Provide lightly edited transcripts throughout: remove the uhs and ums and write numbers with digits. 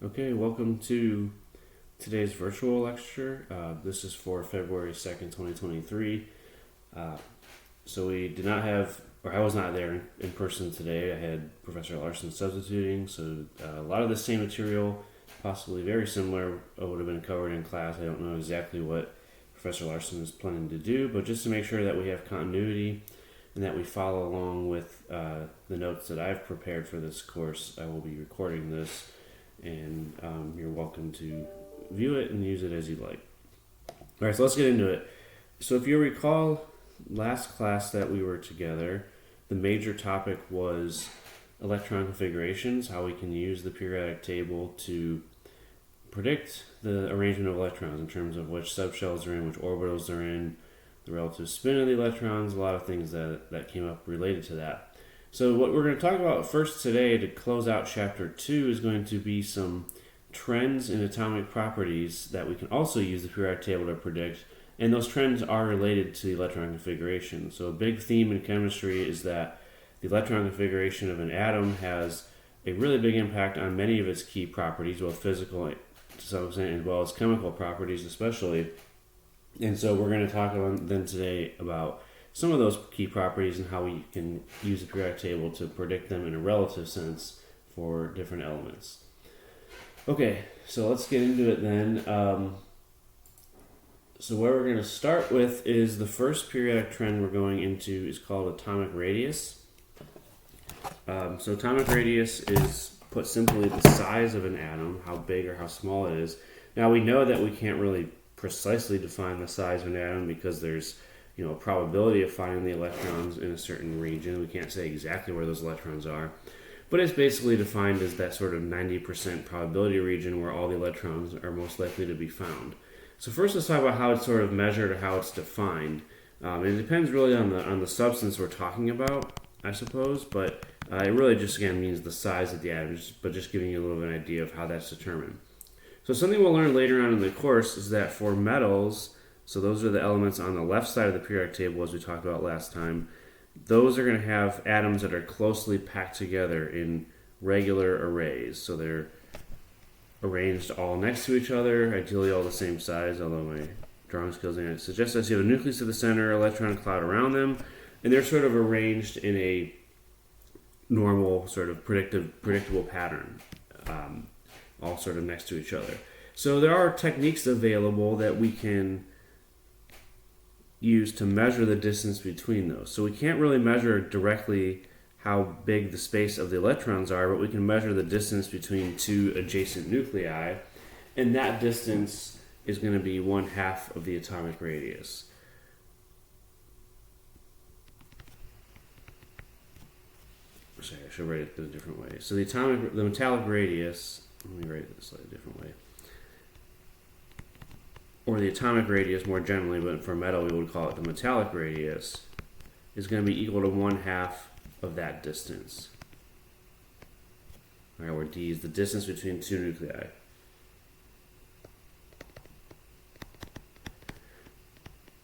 Okay, welcome to today's virtual lecture. This is for February 2nd, 2023. So we did not have, or I was not there in person today. I had Professor Larson substituting, so a lot of the same material, possibly very similar, would have been covered in class. I don't know exactly what Professor Larson is planning to do, but just to make sure that we have continuity and that we follow along with the notes that I've prepared for this course, I will be recording this, and you're welcome to view it and use it as you like. All right, so let's get into it. So if you recall last class that we were together, the major topic was electron configurations, how we can use the periodic table to predict the arrangement of electrons in terms of which subshells they're in, which orbitals they're in, the relative spin of the electrons, a lot of things that came up related to that. So what we're going to talk about first today to close out chapter 2 is going to be some trends in atomic properties that we can also use the periodic table to predict, and those trends are related to the electron configuration. So a big theme in chemistry is that the electron configuration of an atom has a really big impact on many of its key properties, both physical to some extent as well as chemical properties especially. And so we're going to talk then today about some of those key properties and how we can use the periodic table to predict them in a relative sense for different elements. Okay, so let's get into it then. So where we're going to start with is the first periodic trend we're going into is called atomic radius. So atomic radius is, put simply, the size of an atom, how big or how small it is. Now we know that we can't really precisely define the size of an atom because there's a probability of finding the electrons in a certain region. We can't say exactly where those electrons are, but it's basically defined as that sort of 90% probability region where all the electrons are most likely to be found. So first let's talk about how it's sort of measured or how it's defined. It depends really on the substance we're talking about, I suppose, but it really just again means the size of the atom, but just giving you a little bit of an idea of how that's determined. So something we'll learn later on in the course is that for metals, so those are the elements on the left side of the periodic table as we talked about last time, those are going to have atoms that are closely packed together in regular arrays. So they're arranged all next to each other, ideally all the same size, although my drawing skills ain't suggest this. You have a nucleus at the center, electron cloud around them, and they're sort of arranged in a normal sort of predictable pattern, all sort of next to each other. So there are techniques available that we can use to measure the distance between those. So we can't really measure directly how big the space of the electrons are, but we can measure the distance between two adjacent nuclei, and that distance is going to be 1/2 of the atomic radius. Sorry, I should write it a different way. So the metallic radius, let me write it a slightly different way. Or the atomic radius more generally, but for metal we would call it the metallic radius, is going to be equal to 1/2 of that distance. All right, where d is the distance between two nuclei.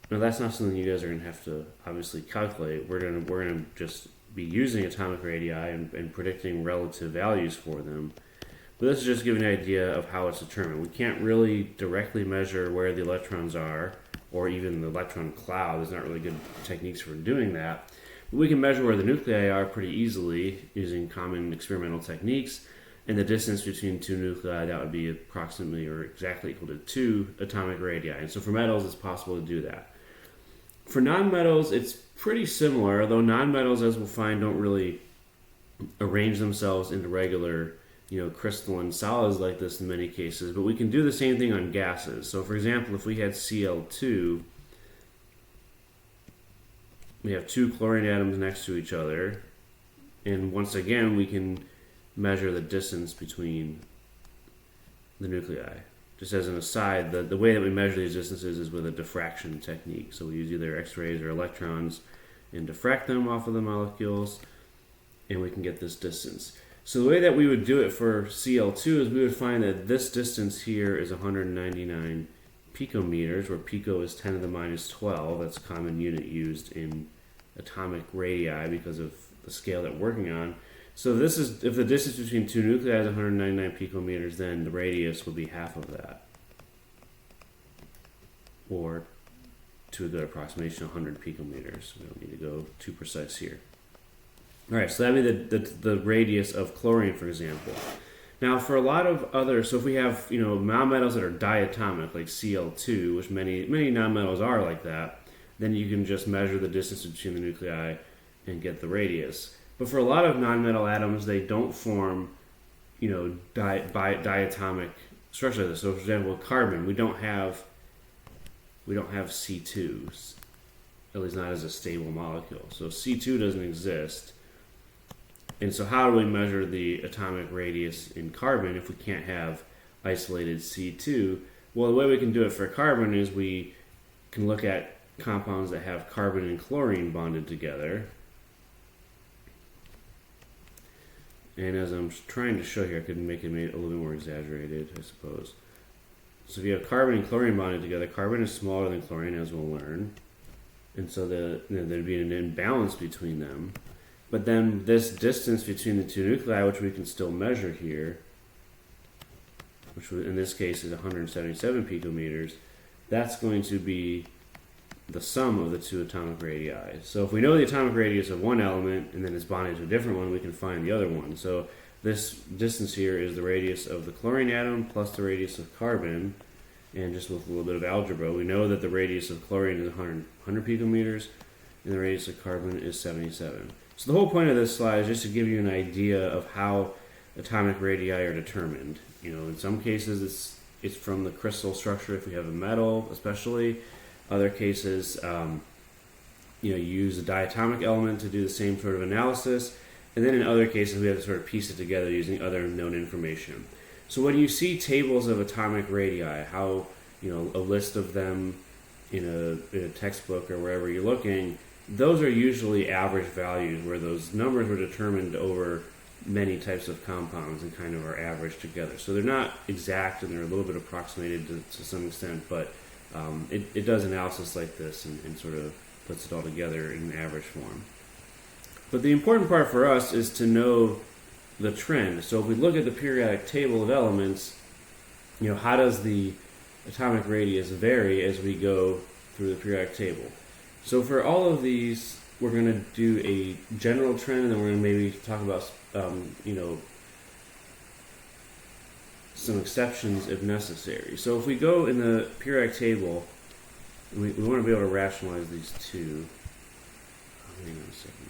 Now that's not something you guys are going to have to obviously calculate. We're going to just be using atomic radii and predicting relative values for them. But this is just giving an idea of how it's determined. We can't really directly measure where the electrons are, or even the electron cloud. There's not really good techniques for doing that. But we can measure where the nuclei are pretty easily using common experimental techniques. And the distance between two nuclei, that would be approximately or exactly equal to 2 atomic radii. And so for metals, it's possible to do that. For nonmetals, it's pretty similar, although nonmetals, as we'll find, don't really arrange themselves into regular crystalline solids like this in many cases, but we can do the same thing on gases. So for example, if we had Cl2, we have 2 chlorine atoms next to each other, and once again we can measure the distance between the nuclei. Just as an aside, the way that we measure these distances is with a diffraction technique. So we use either X-rays or electrons and diffract them off of the molecules, and we can get this distance. So the way that we would do it for Cl2 is we would find that this distance here is 199 picometers, where pico is 10 to the minus 12. That's a common unit used in atomic radii because of the scale that we're working on. So this is, if the distance between two nuclei is 199 picometers, then the radius will be half of that. Or, to a good approximation, 100 picometers. We don't need to go too precise here. Alright, so that would be the radius of chlorine, for example. Now, for a lot of other, so if we have, nonmetals that are diatomic, like Cl2, which many nonmetals are like that, then you can just measure the distance between the nuclei and get the radius. But for a lot of nonmetal atoms, they don't form, diatomic structure like this. So, for example, carbon, we don't have C2s, at least not as a stable molecule. So C2 doesn't exist. And so how do we measure the atomic radius in carbon if we can't have isolated C2? Well, the way we can do it for carbon is we can look at compounds that have carbon and chlorine bonded together. And as I'm trying to show here, I could make it a little bit more exaggerated, I suppose. So if you have carbon and chlorine bonded together, carbon is smaller than chlorine, as we'll learn. And so there'd be an imbalance between them. But then this distance between the two nuclei, which we can still measure here, which in this case is 177 picometers, that's going to be the sum of the two atomic radii. So if we know the atomic radius of one element and then it's bonded to a different one, we can find the other one. So this distance here is the radius of the chlorine atom plus the radius of carbon. And just with a little bit of algebra, we know that the radius of chlorine is 100 picometers and the radius of carbon is 77. So the whole point of this slide is just to give you an idea of how atomic radii are determined. In some cases it's from the crystal structure if we have a metal, especially. Other cases, you use a diatomic element to do the same sort of analysis. And then in other cases, we have to sort of piece it together using other known information. So when you see tables of atomic radii, how, a list of them in a textbook or wherever you're looking, those are usually average values where those numbers were determined over many types of compounds and kind of are averaged together. So they're not exact and they're a little bit approximated to some extent, but it does analysis like this and sort of puts it all together in an average form. But the important part for us is to know the trend. So if we look at the periodic table of elements, how does the atomic radius vary as we go through the periodic table? So for all of these, we're going to do a general trend, and then we're going to maybe talk about, some exceptions if necessary. So if we go in the periodic table, we want to be able to rationalize these two. Hang on a second.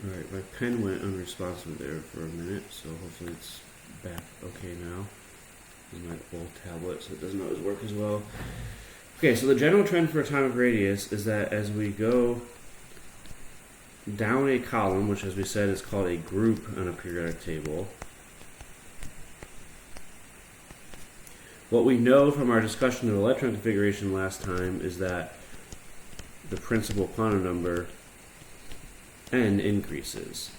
Alright, my pen went unresponsive there for a minute, so hopefully it's back okay now. This is my old tablet, so it doesn't always work as well. Okay, so the general trend for atomic radius is that as we go down a column, which as we said is called a group on a periodic table, what we know from our discussion of electron configuration last time is that the principal quantum number n increases.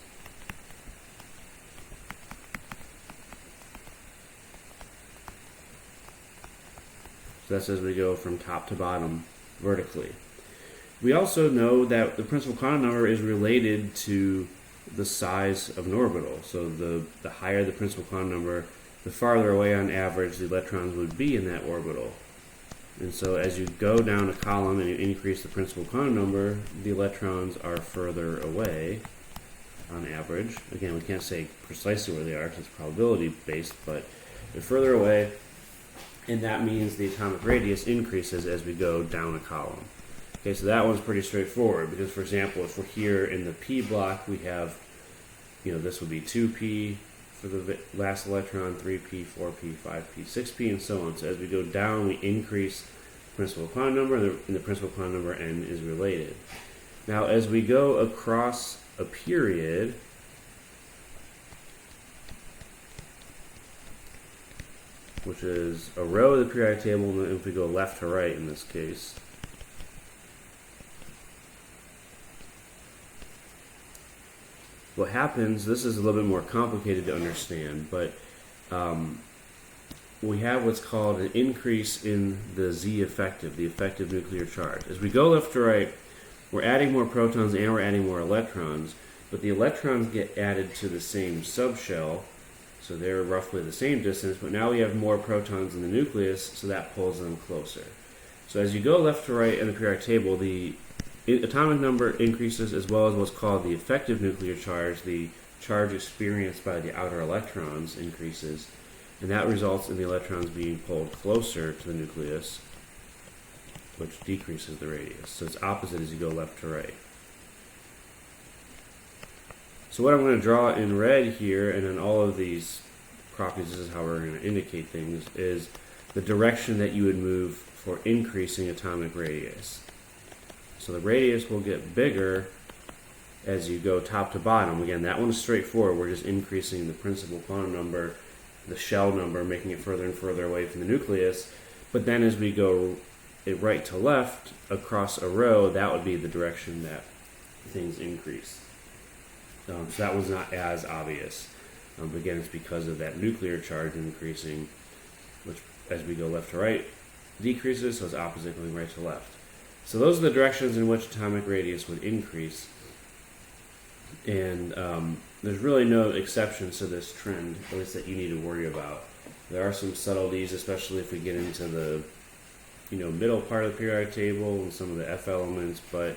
So that's as we go from top to bottom vertically. We also know that the principal quantum number is related to the size of an orbital. So the higher the principal quantum number, the farther away on average the electrons would be in that orbital. And so as you go down a column and you increase the principal quantum number, the electrons are further away on average. Again, we can't say precisely where they are because it's probability based, but they're further away, and that means the atomic radius increases as we go down a column. Okay, so that one's pretty straightforward because, for example, if we're here in the p block, we have, this would be 2p for the last electron, 3p, 4p, 5p, 6p, and so on. So as we go down, we increase the principal quantum number, and the principal quantum number n is related. Now, as we go across a period, which is a row of the periodic table, and if we go left to right in this case, what happens, this is a little bit more complicated to understand, but we have what's called an increase in the Z effective, the effective nuclear charge. As we go left to right, we're adding more protons and we're adding more electrons, but the electrons get added to the same subshell, so they're roughly the same distance, but now we have more protons in the nucleus, so that pulls them closer. So as you go left to right in the periodic table, the atomic number increases as well as what's called the effective nuclear charge, the charge experienced by the outer electrons increases, and that results in the electrons being pulled closer to the nucleus, which decreases the radius. So it's opposite as you go left to right. So what I'm going to draw in red here, and in all of these properties, this is how we're going to indicate things, is the direction that you would move for increasing atomic radius. So the radius will get bigger as you go top to bottom. Again, that one is straightforward. We're just increasing the principal quantum number, the shell number, making it further and further away from the nucleus. But then as we go right to left across a row, that would be the direction that things increase. So that was not as obvious. But again, it's because of that nuclear charge increasing, which as we go left to right decreases, so it's opposite going right to left. So those are the directions in which atomic radius would increase. And there's really no exceptions to this trend, at least that you need to worry about. There are some subtleties, especially if we get into the middle part of the periodic table and some of the F elements, but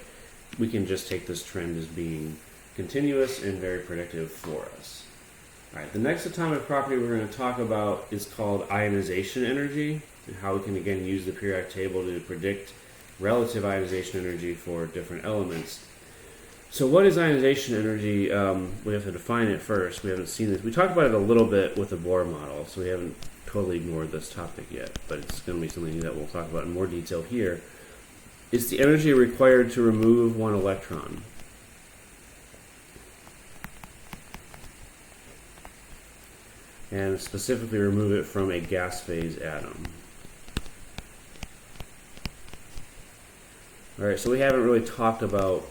we can just take this trend as being continuous and very predictive for us. All right, the next atomic property we're going to talk about is called ionization energy, and how we can again use the periodic table to predict relative ionization energy for different elements. So what is ionization energy? We have to define it first. We haven't seen this. We talked about it a little bit with the Bohr model, so we haven't totally ignored this topic yet, but it's going to be something that we'll talk about in more detail here. It's the energy required to remove one electron. And specifically remove it from a gas phase atom. Alright, so we haven't really talked about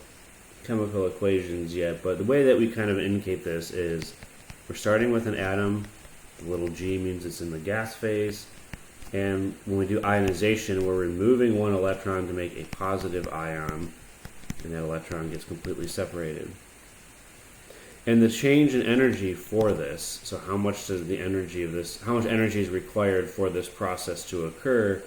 chemical equations yet, but the way that we kind of indicate this is we're starting with an atom. The little g means it's in the gas phase, and when we do ionization, we're removing one electron to make a positive ion, and that electron gets completely separated. And the change in energy for this, so how much does the energy of this, how much energy is required for this process to occur,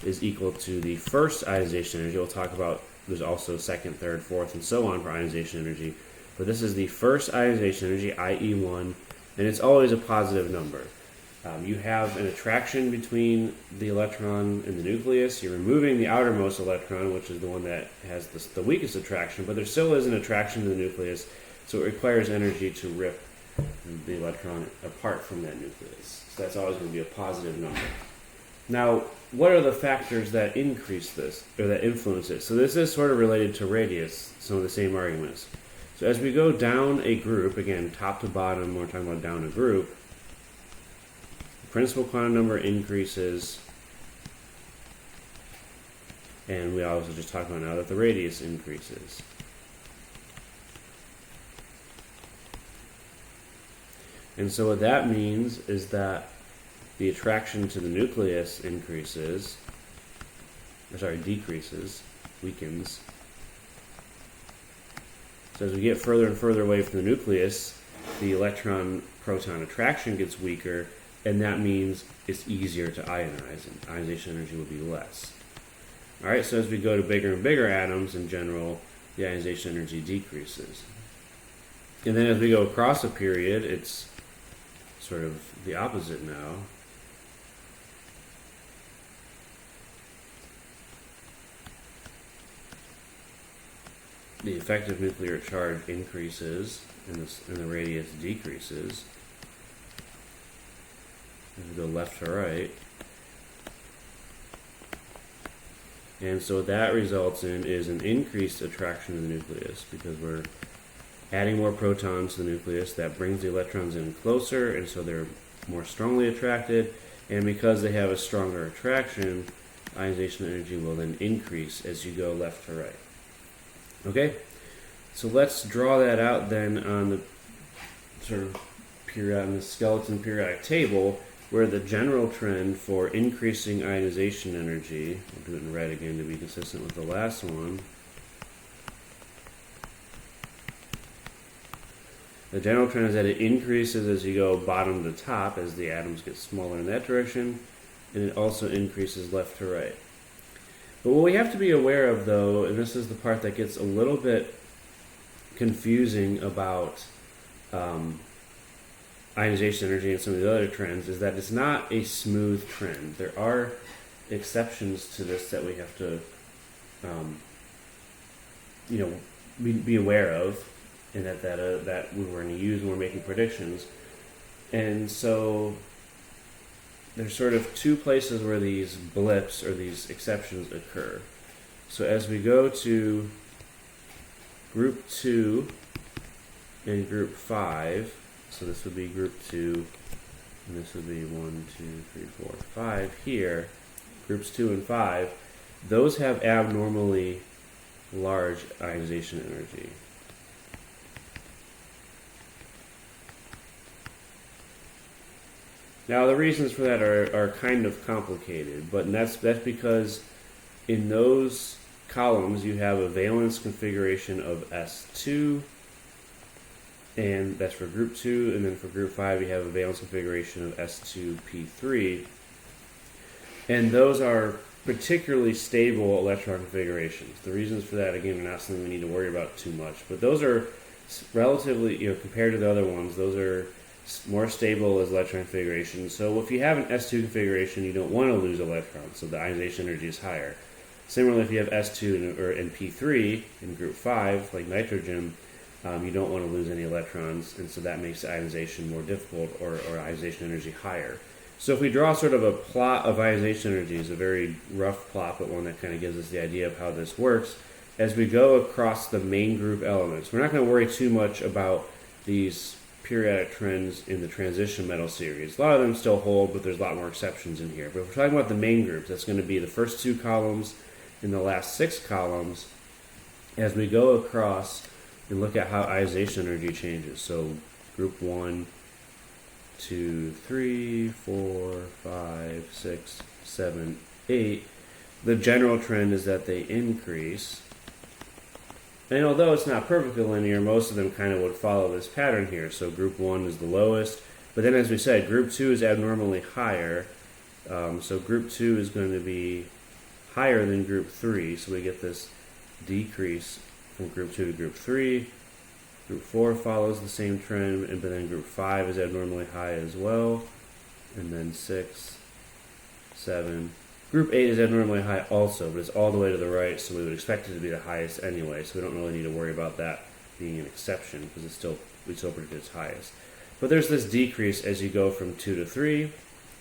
is equal to the first ionization energy. We'll talk about there's also second, third, fourth, and so on for ionization energy. But this is the first ionization energy, IE1, and it's always a positive number. You have an attraction between the electron and the nucleus. You're removing the outermost electron, which is the one that has the weakest attraction, but there still is an attraction to the nucleus, so it requires energy to rip the electron apart from that nucleus. So that's always going to be a positive number. Now, what are the factors that increase this, or that influence it? So this is sort of related to radius, some of the same arguments. So as we go down a group, again, top to bottom, we're talking about down a group, the principal quantum number increases, and we also just talked about now that the radius increases. And so what that means is that the attraction to the nucleus decreases, weakens. So as we get further and further away from the nucleus, the electron-proton attraction gets weaker, and that means it's easier to ionize, and ionization energy will be less. Alright, so as we go to bigger and bigger atoms in general, the ionization energy decreases. And then as we go across a period, it's sort of the opposite now. The effective nuclear charge increases and the radius decreases. As we go left to right. And so what that results in is an increased attraction to the nucleus, because we're adding more protons to the nucleus. That brings the electrons in closer, and so they're more strongly attracted. And because they have a stronger attraction, ionization energy will then increase as you go left to right. Okay, so let's draw that out then on the sort of periodic, the skeleton periodic table, where the general trend for increasing ionization energy, I'll do it in red again to be consistent with the last one. The general trend is that it increases as you go bottom to top as the atoms get smaller in that direction, and it also increases left to right. But what we have to be aware of, though, and this is the part that gets a little bit confusing about ionization energy and some of the other trends, is that it's not a smooth trend. There are exceptions to this that we have to be aware of, and that we were going to use when we're making predictions. And so there's sort of two places where these blips or these exceptions occur. So as we go to group 2 and group 5, so this would be group 2, and this would be 1, 2, 3, 4, 5 here, groups 2 and 5, those have abnormally large ionization energy. Now the reasons for that are kind of complicated, but that's because in those columns you have a valence configuration of S2, and that's for group 2, and then for group 5 you have a valence configuration of S2P3, and those are particularly stable electron configurations. The reasons for that, again, are not something we need to worry about too much, but those are relatively, compared to the other ones, those are more stable as electron configuration. So if you have an S2 configuration, you don't want to lose electrons, so the ionization energy is higher. Similarly, if you have S2 and P3 in group 5, like nitrogen, you don't want to lose any electrons, and so that makes ionization more difficult, or ionization energy higher. So if we draw sort of a plot of ionization energy, it's a very rough plot, but one that kind of gives us the idea of how this works. As we go across the main group elements, we're not going to worry too much about these periodic trends in the transition metal series. A lot of them still hold, but there's a lot more exceptions in here. But if we're talking about the main groups, that's going to be the first 2 columns and the last 6 columns. As we go across and look at how ionization energy changes, so group 1, 2, 3, 4, 5, 6, 7, 8, the general trend is that they increase. And although it's not perfectly linear, most of them kind of would follow this pattern here. So group 1 is the lowest, but then as we said, group 2 is abnormally higher. So group 2 is going to be higher than group 3, so we get this decrease from group 2 to group 3. Group 4 follows the same trend, but then group 5 is abnormally high as well. And then 6, 7. Group 8 is abnormally high also, but it's all the way to the right, so we would expect it to be the highest anyway, so we don't really need to worry about that being an exception, because we still predict its highest. But there's this decrease as you go from 2 to 3,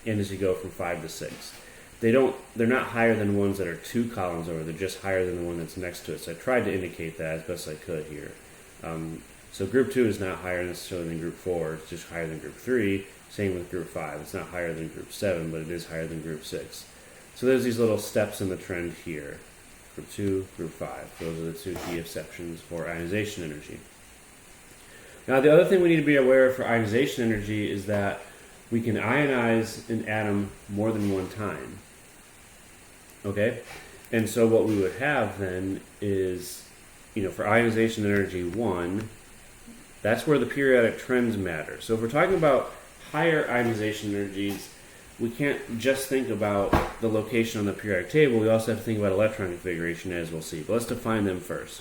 and as you go from 5 to 6. They're not higher than ones that are 2 columns over, they're just higher than the one that's next to it, so I tried to indicate that as best I could here. So group 2 is not higher necessarily than group 4, it's just higher than group 3. Same with group 5, it's not higher than group 7, but it is higher than group 6. So there's these little steps in the trend here. Group 2, group 5. Those are the 2 key exceptions for ionization energy. Now the other thing we need to be aware of for ionization energy is that we can ionize an atom more than one time. Okay? And so what we would have then is, for ionization energy 1, that's where the periodic trends matter. So if we're talking about higher ionization energies, we can't just think about the location on the periodic table, we also have to think about electron configuration, as we'll see. But let's define them first.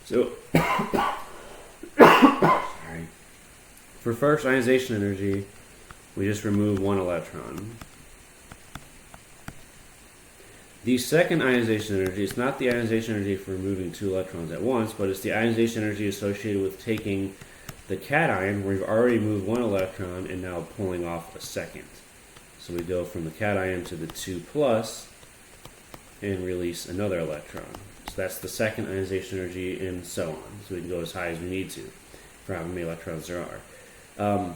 So, sorry. For first ionization energy, we just remove 1 electron. The second ionization energy is not the ionization energy for removing 2 electrons at once, but it's the ionization energy associated with taking the cation, where we've already moved 1 electron, and now pulling off a second. So we go from the cation to the 2+ and release another electron. So that's the second ionization energy, and so on. So we can go as high as we need to for how many electrons there are.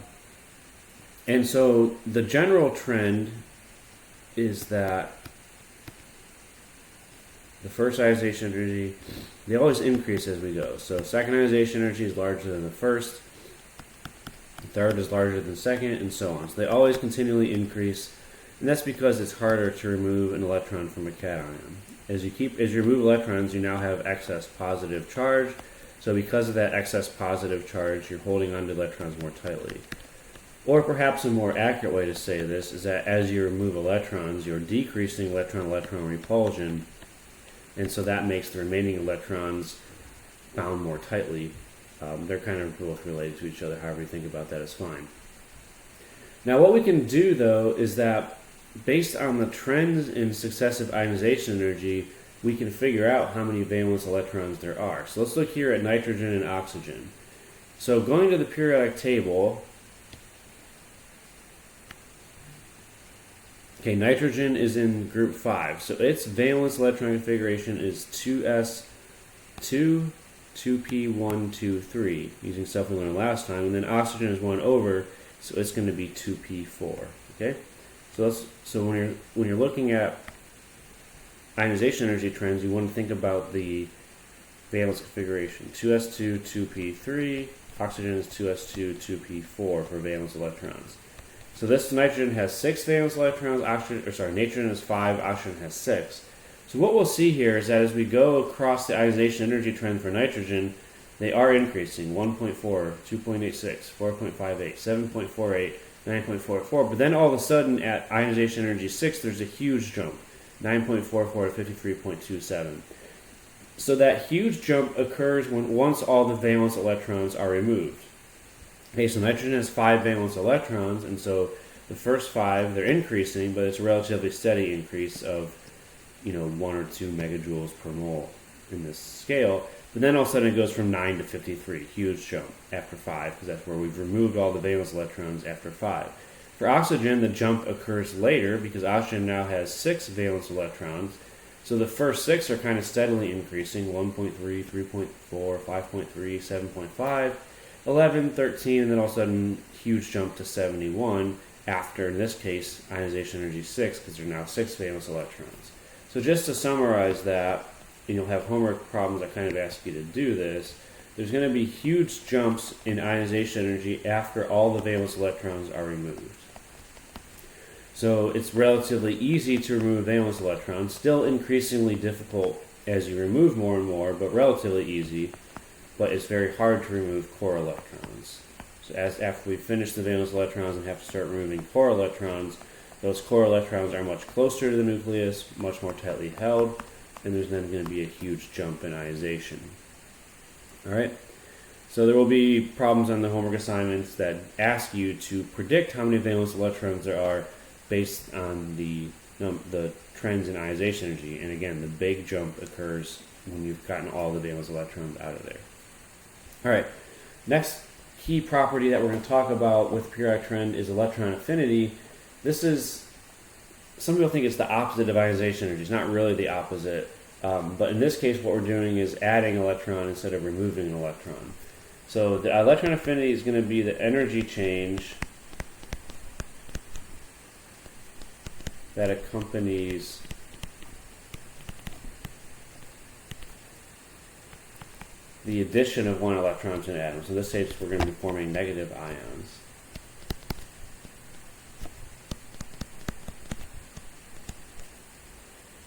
And so the general trend is that the first ionization energy, they always increase as we go. So second ionization energy is larger than the first. third is larger than second, and so on. So they always continually increase, and that's because it's harder to remove an electron from a cation. As you remove electrons, you now have excess positive charge. So because of that excess positive charge, you're holding onto electrons more tightly. Or perhaps a more accurate way to say this is that as you remove electrons, you're decreasing electron-electron repulsion, and so that makes the remaining electrons bound more tightly. They're kind of both related to each other. However you think about that is fine. Now what we can do, though, is that based on the trends in successive ionization energy, we can figure out how many valence electrons there are. So let's look here at nitrogen and oxygen. So going to the periodic table, okay, nitrogen is in group 5. So its valence electron configuration is 2s2, 2p1, 2, 3, using stuff we learned last time. And then oxygen is 1 over, so it's going to be 2p4. Okay? So when you're looking at ionization energy trends, you want to think about the valence configuration. 2s2, 2p3, oxygen is 2s2, 2p4 for valence electrons. So this nitrogen has 6 valence electrons, nitrogen has 5, oxygen has 6. So what we'll see here is that as we go across the ionization energy trend for nitrogen, they are increasing 1.4, 2.86, 4.58, 7.48, 9.44, but then all of a sudden at ionization energy 6 there's a huge jump, 9.44 to 53.27. So that huge jump occurs once all the valence electrons are removed. Okay, so nitrogen has 5 valence electrons, and so the first 5 they're increasing, but it's a relatively steady increase of 1 or 2 megajoules per mole in this scale. But then all of a sudden it goes from 9 to 53, huge jump after 5, because that's where we've removed all the valence electrons after 5. For oxygen, the jump occurs later because oxygen now has 6 valence electrons. So the first 6 are kind of steadily increasing, 1.3, 3.4, 5.3, 7.5, 11, 13, and then all of a sudden huge jump to 71 after, in this case, ionization energy 6, because there are now 6 valence electrons. So just to summarize that, you'll have homework problems that kind of ask you to do this. There's going to be huge jumps in ionization energy after all the valence electrons are removed. So it's relatively easy to remove valence electrons, still increasingly difficult as you remove more and more, but relatively easy. But it's very hard to remove core electrons. So after we finish the valence electrons and have to start removing core electrons, those core electrons are much closer to the nucleus, much more tightly held, and there's then going to be a huge jump in ionization. Alright, so there will be problems on the homework assignments that ask you to predict how many valence electrons there are based on the trends in ionization energy. And again, the big jump occurs when you've gotten all the valence electrons out of there. Alright, next key property that we're going to talk about with periodic trend is electron affinity. This is, some people think it's the opposite of ionization energy. It's not really the opposite, but in this case what we're doing is adding an electron instead of removing an electron. So the electron affinity is going to be the energy change that accompanies the addition of one electron to an atom. So in this case we're going to be forming negative ions.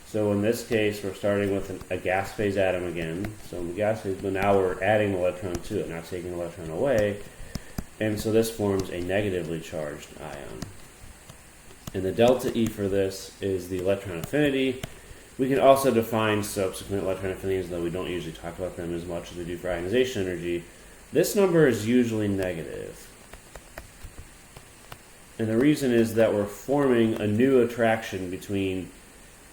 So in this case, we're starting with a gas phase atom again. So in the gas phase, but now we're adding an electron to it, not taking an electron away. And so this forms a negatively charged ion. And the delta E for this is the electron affinity. We can also define subsequent electron affinities, though we don't usually talk about them as much as we do for ionization energy. This number is usually negative. And the reason is that we're forming a new attraction between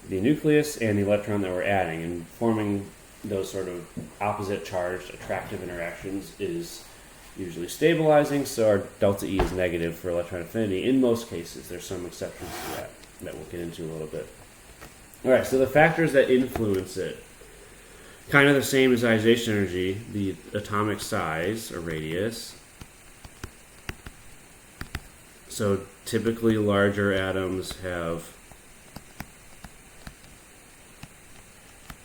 the nucleus and the electron that we're adding, and forming those sort of opposite charged attractive interactions is usually stabilizing, so our delta E is negative for electron affinity in most cases. There's some exceptions to that we'll get into a little bit. Alright, so the factors that influence it, kind of the same as ionization energy, the atomic size or radius. So typically larger atoms have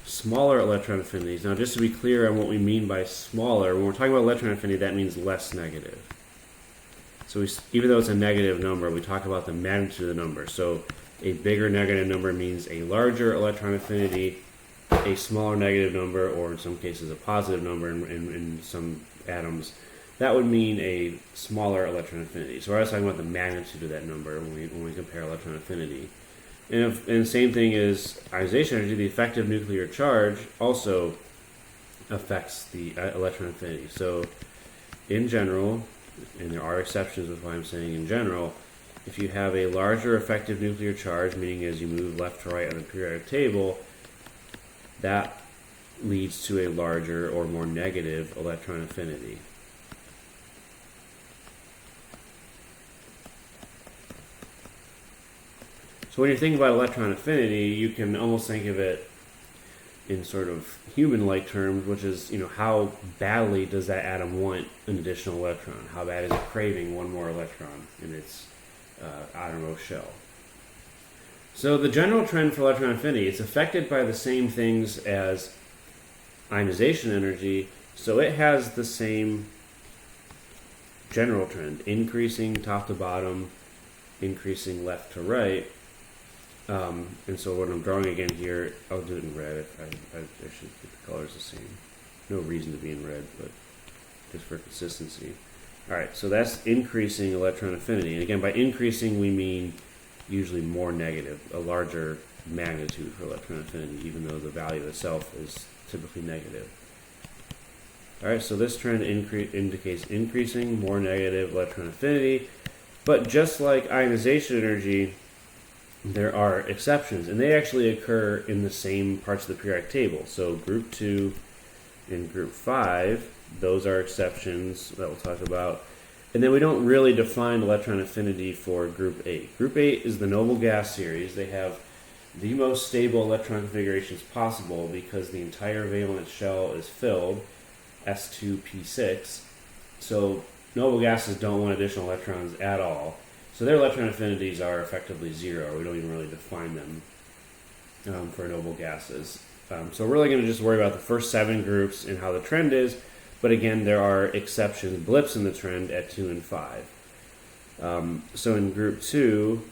smaller electron affinities. Now just to be clear on what we mean by smaller, when we're talking about electron affinity, that means less negative. So even though it's a negative number, we talk about the magnitude of the number. So a bigger negative number means a larger electron affinity, a smaller negative number, or in some cases a positive number in some atoms, that would mean a smaller electron affinity. So we're always talking about the magnitude of that number when we compare electron affinity. And the same thing is ionization energy, the effective nuclear charge also affects the electron affinity. So in general, and there are exceptions with why I'm saying in general, if you have a larger effective nuclear charge, meaning as you move left to right on the periodic table, that leads to a larger or more negative electron affinity. So when you're thinking about electron affinity, you can almost think of it in sort of human-like terms, which is, how badly does that atom want an additional electron? How bad is it craving one more electron in its outermost shell? So the general trend for electron affinity, it's affected by the same things as ionization energy, so it has the same general trend, increasing top to bottom, increasing left to right. And so when I'm drawing again here, I'll do it in red. I should keep the colors the same. No reason to be in red, but just for consistency. Alright, so that's increasing electron affinity. And again, by increasing, we mean usually more negative, a larger magnitude for electron affinity, even though the value itself is typically negative. Alright, so this trend indicates increasing, more negative electron affinity. But just like ionization energy, there are exceptions, and they actually occur in the same parts of the periodic table. So group 2 and group 5, those are exceptions that we'll talk about. And then we don't really define electron affinity for group 8. Group 8 is the noble gas series. They have the most stable electron configurations possible because the entire valence shell is filled, S2p6. So noble gases don't want additional electrons at all. So their electron affinities are effectively zero. We don't even really define them for noble gases. So we're really going to just worry about the first 7 groups and how the trend is. But again, there are exceptions, blips in the trend at 2 and 5. So in group 2,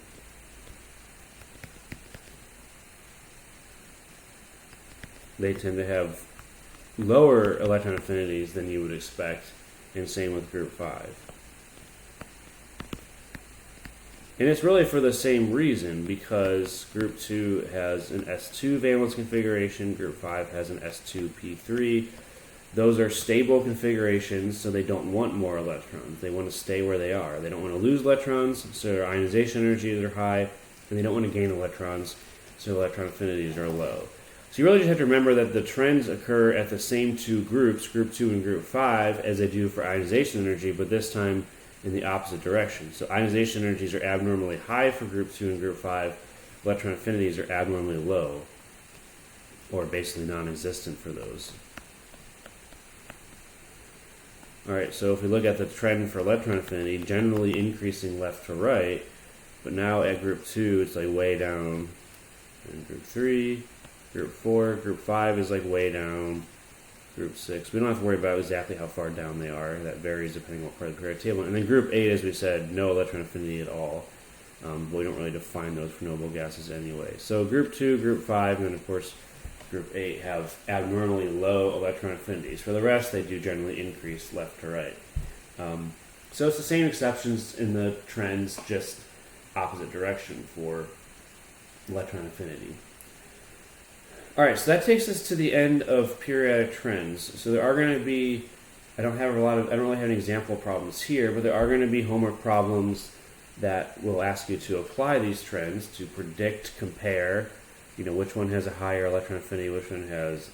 they tend to have lower electron affinities than you would expect, and same with group 5. And it's really for the same reason, because group 2 has an S2 valence configuration, group 5 has an S2p3. Those are stable configurations, so they don't want more electrons. They want to stay where they are. They don't want to lose electrons, so their ionization energies are high, and they don't want to gain electrons, so electron affinities are low. So you really just have to remember that the trends occur at the same 2 groups, group 2 and group 5, as they do for ionization energy, but this time in the opposite direction. So ionization energies are abnormally high for group 2 and group 5. Electron affinities are abnormally low, or basically non-existent for those. Alright, so if we look at the trend for electron affinity, generally increasing left to right, but now at group 2 it's like way down, and group 3, group 4, group 5 is like way down, group 6. We don't have to worry about exactly how far down they are. That varies depending on what part of the periodic table. And then group 8, as we said, no electron affinity at all. But we don't really define those for noble gases anyway. So group 2, group 5, and then of course group 8 have abnormally low electron affinities. For the rest, they do generally increase left to right. So it's the same exceptions in the trends, just opposite direction for electron affinity. Alright, so that takes us to the end of periodic trends. So there are going to be, I don't really have any example problems here, but there are going to be homework problems that will ask you to apply these trends to predict, compare, which one has a higher electron affinity, which one has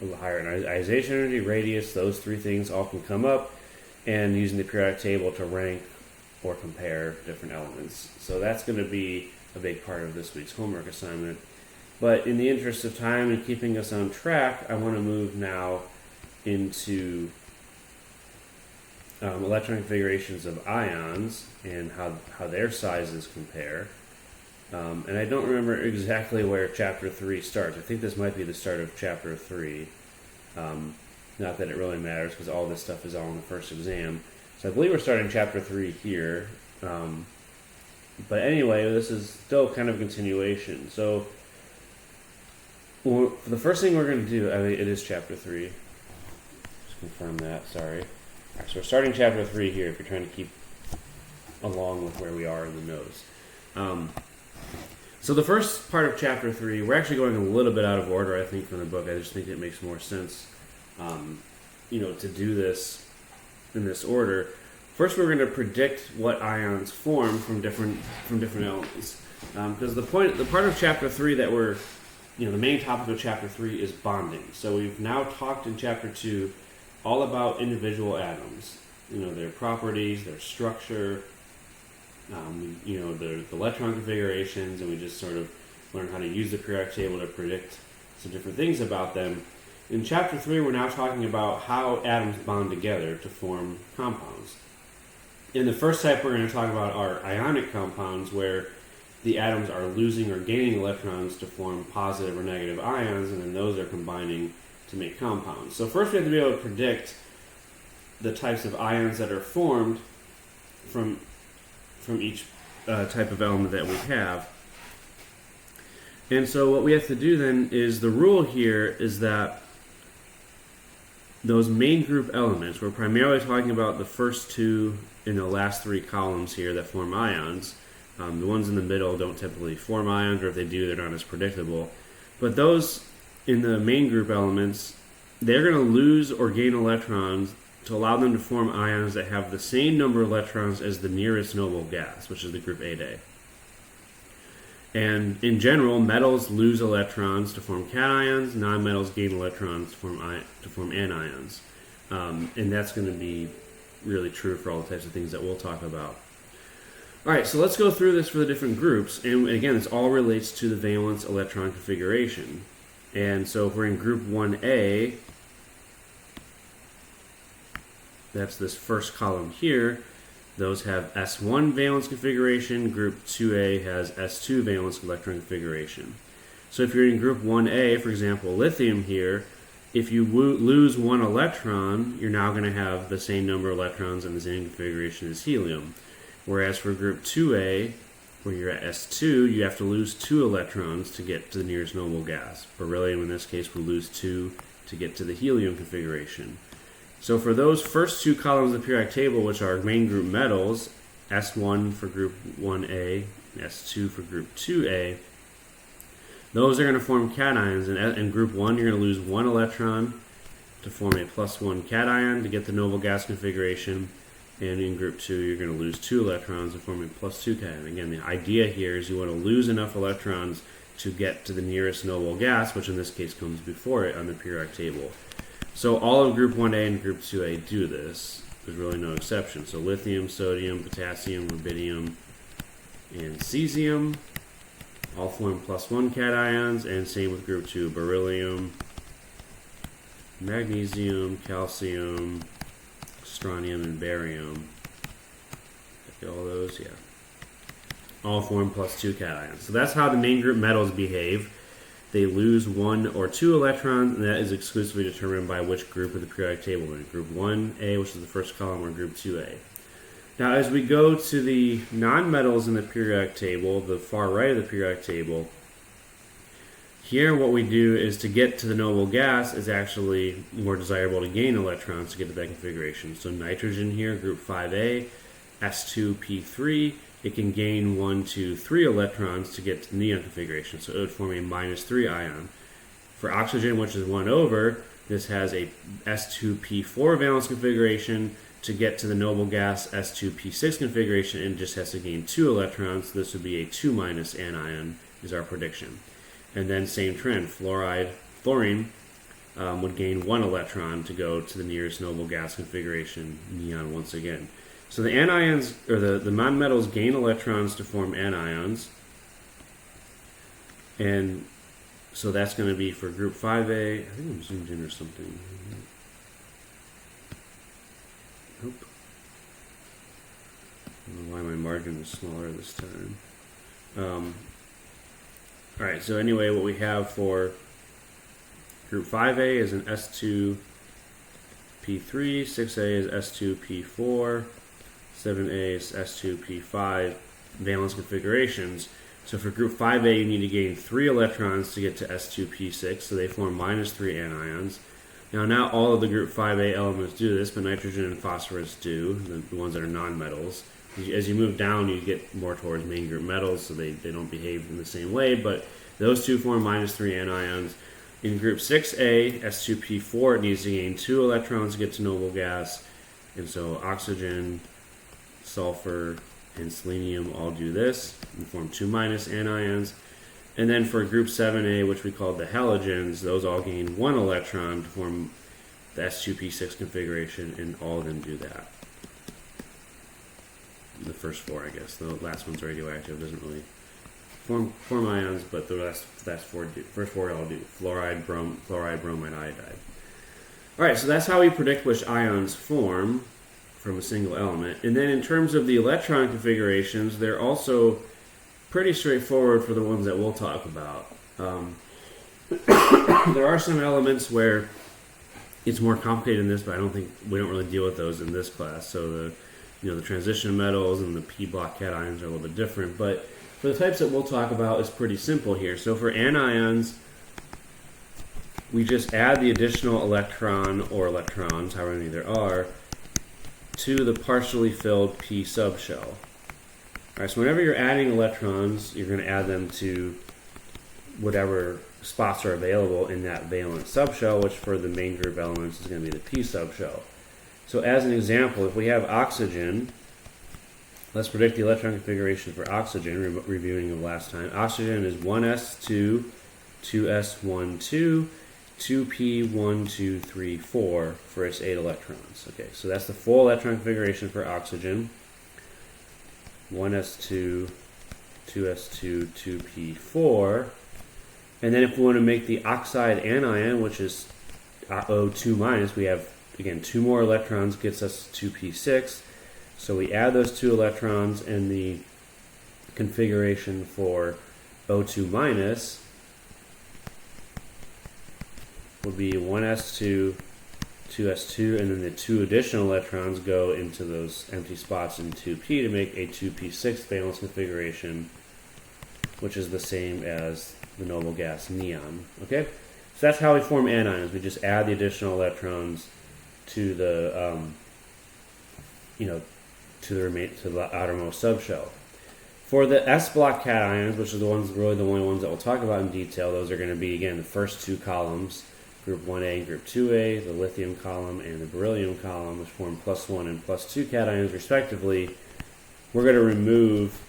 a higher ionization energy, radius. Those 3 things all can come up, and using the periodic table to rank or compare different elements. So that's going to be a big part of this week's homework assignment. But in the interest of time and keeping us on track, I want to move now into electron configurations of ions and how their sizes compare. And I don't remember exactly where chapter 3 starts. I think this might be the start of chapter 3. Not that it really matters, because all this stuff is all in the first exam. So So I believe we're starting chapter 3 here. But anyway, this is still kind of a continuation. So the first thing we're going to do, I mean, it is chapter 3. Just confirm that, sorry. Right, so we're starting chapter 3 here if you're trying to keep along with where we are in the notes. So the first part of chapter 3, we're actually going a little bit out of order, I think, from the book. I just think it makes more sense, to do this in this order. First, we're going to predict what ions form from different elements, because the part of chapter 3 that the main topic of chapter 3 is bonding. So we've now talked in chapter 2 all about individual atoms, their properties, their structure, the electron configurations, and we just sort of learn how to use the periodic table to predict some different things about them. In chapter 3, we're now talking about how atoms bond together to form compounds. In the first type, we're going to talk about our ionic compounds, where the atoms are losing or gaining electrons to form positive or negative ions, and then those are combining to make compounds. So first we have to be able to predict the types of ions that are formed from each type of element that we have. And so what we have to do then is, the rule here is that those main group elements, we're primarily talking about the first two in the last three columns here that form ions. The ones in the middle don't typically form ions, or if they do, they're not as predictable. But those in the main group elements, they're going to lose or gain electrons to allow them to form ions that have the same number of electrons as the nearest noble gas, which is the group 8A. And in general, metals lose electrons to form cations, nonmetals gain electrons to form anions. And that's going to be really true for all the types of things that we'll talk about. All right, so let's go through this for the different groups. And again, this all relates to the valence electron configuration. And so if we're in group 1A, that's this first column here, those have S1 valence configuration. Group 2A has S2 valence electron configuration. So if you're in group 1A, for example, lithium here, if you lose one electron, you're now going to have the same number of electrons and the same configuration as helium. Whereas for group 2A, where you're at S2, you have to lose 2 electrons to get to the nearest noble gas. Beryllium, in this case, will lose 2 to get to the helium configuration. So for those first two columns of the periodic table, which are main group metals, S1 for group 1A, S2 for group 2A, those are going to form cations. In group 1, you're going to lose 1 electron to form a +1 cation to get the noble gas configuration. And in group 2, you're going to lose 2 electrons to form a +2 cation. Again, the idea here is you want to lose enough electrons to get to the nearest noble gas, which in this case comes before it on the periodic table. So all of group 1A and group 2A do this. There's really no exception. So lithium, sodium, potassium, rubidium, and cesium all form +1 cations, and same with group 2, beryllium, magnesium, calcium, strontium, and barium. All those, yeah. All form +2 cations. So that's how the main group metals behave. They lose 1 or 2 electrons, and that is exclusively determined by which group of the periodic table we're in. Group 1A, which is the first column, or group 2A. Now, as we go to the nonmetals in the periodic table, the far right of the periodic table, here what we do is, to get to the noble gas, is actually more desirable to gain electrons to get to that configuration. So nitrogen here, group 5A, S2P3, it can gain 1, 2, 3 electrons to get to the neon configuration. So it would form a -3 ion. For oxygen, which is 1 over, this has a S2P4 valence configuration. To get to the noble gas S2P6 configuration, and just has to gain 2 electrons. So this would be a 2- anion, is our prediction. And then same trend, fluorine would gain 1 electron to go to the nearest noble gas configuration, neon once again. So the anions, or the nonmetals, gain electrons to form anions. And so that's going to be for group 5A. I think I'm zoomed in or something. Nope. I don't know why my margin is smaller this time. Alright, so anyway, what we have for group 5A is an S2P3, 6A is S2P4, 7A is S2P5 valence configurations. So for group 5A, you need to gain 3 electrons to get to S2P6, so they form minus 3 anions. Now, not all of the group 5A elements do this, but nitrogen and phosphorus do, the ones that are nonmetals. As you move down, you get more towards main group metals, so they don't behave in the same way, but those two form minus 3 anions. In group 6A, S2P4, it needs to gain 2 electrons to get to noble gas, and so oxygen, sulfur, and selenium all do this and form 2 minus anions. And then for group 7A, which we call the halogens, those all gain 1 electron to form the S2P6 configuration, and all of them do that. The first 4, I guess. The last one's radioactive, doesn't really form ions, but the last 4 do. First 4 all do. Fluoride, bromide, iodide. Alright, so that's how we predict which ions form from a single element. And then in terms of the electron configurations, they're also pretty straightforward for the ones that we'll talk about. There are some elements where it's more complicated than this, but we don't really deal with those in this class. So the transition metals and the p block cations are a little bit different, but for the types that we'll talk about, it's pretty simple here. So for anions, we just add the additional electron or electrons, however many there are, to the partially filled p subshell. Alright, so whenever you're adding electrons, you're going to add them to whatever spots are available in that valence subshell, which for the main group elements is going to be the p subshell. So as an example, if we have oxygen, let's predict the electron configuration for oxygen, reviewing of last time. Oxygen is 1s2, 2s12, 2p1, 2, 3, 4 for its 8 electrons. Okay, so that's the full electron configuration for oxygen. 1s2, 2s2, 2p4. And then if we want to make the oxide anion, which is O2 minus, we have, again, 2 more electrons, gets us 2p6. So we add those 2 electrons, and the configuration for O2 minus would be 1s2, 2s2, and then the 2 additional electrons go into those empty spots in 2p to make a 2p6 valence configuration, which is the same as the noble gas neon. Okay, so that's how we form anions. We just add the additional electrons to the to the outermost subshell. For the S block cations, which are the only ones that we'll talk about in detail, those are going to be, again, the first 2 columns, group 1A and group 2A, the lithium column and the beryllium column, which form +1 and +2 cations respectively. We're going to remove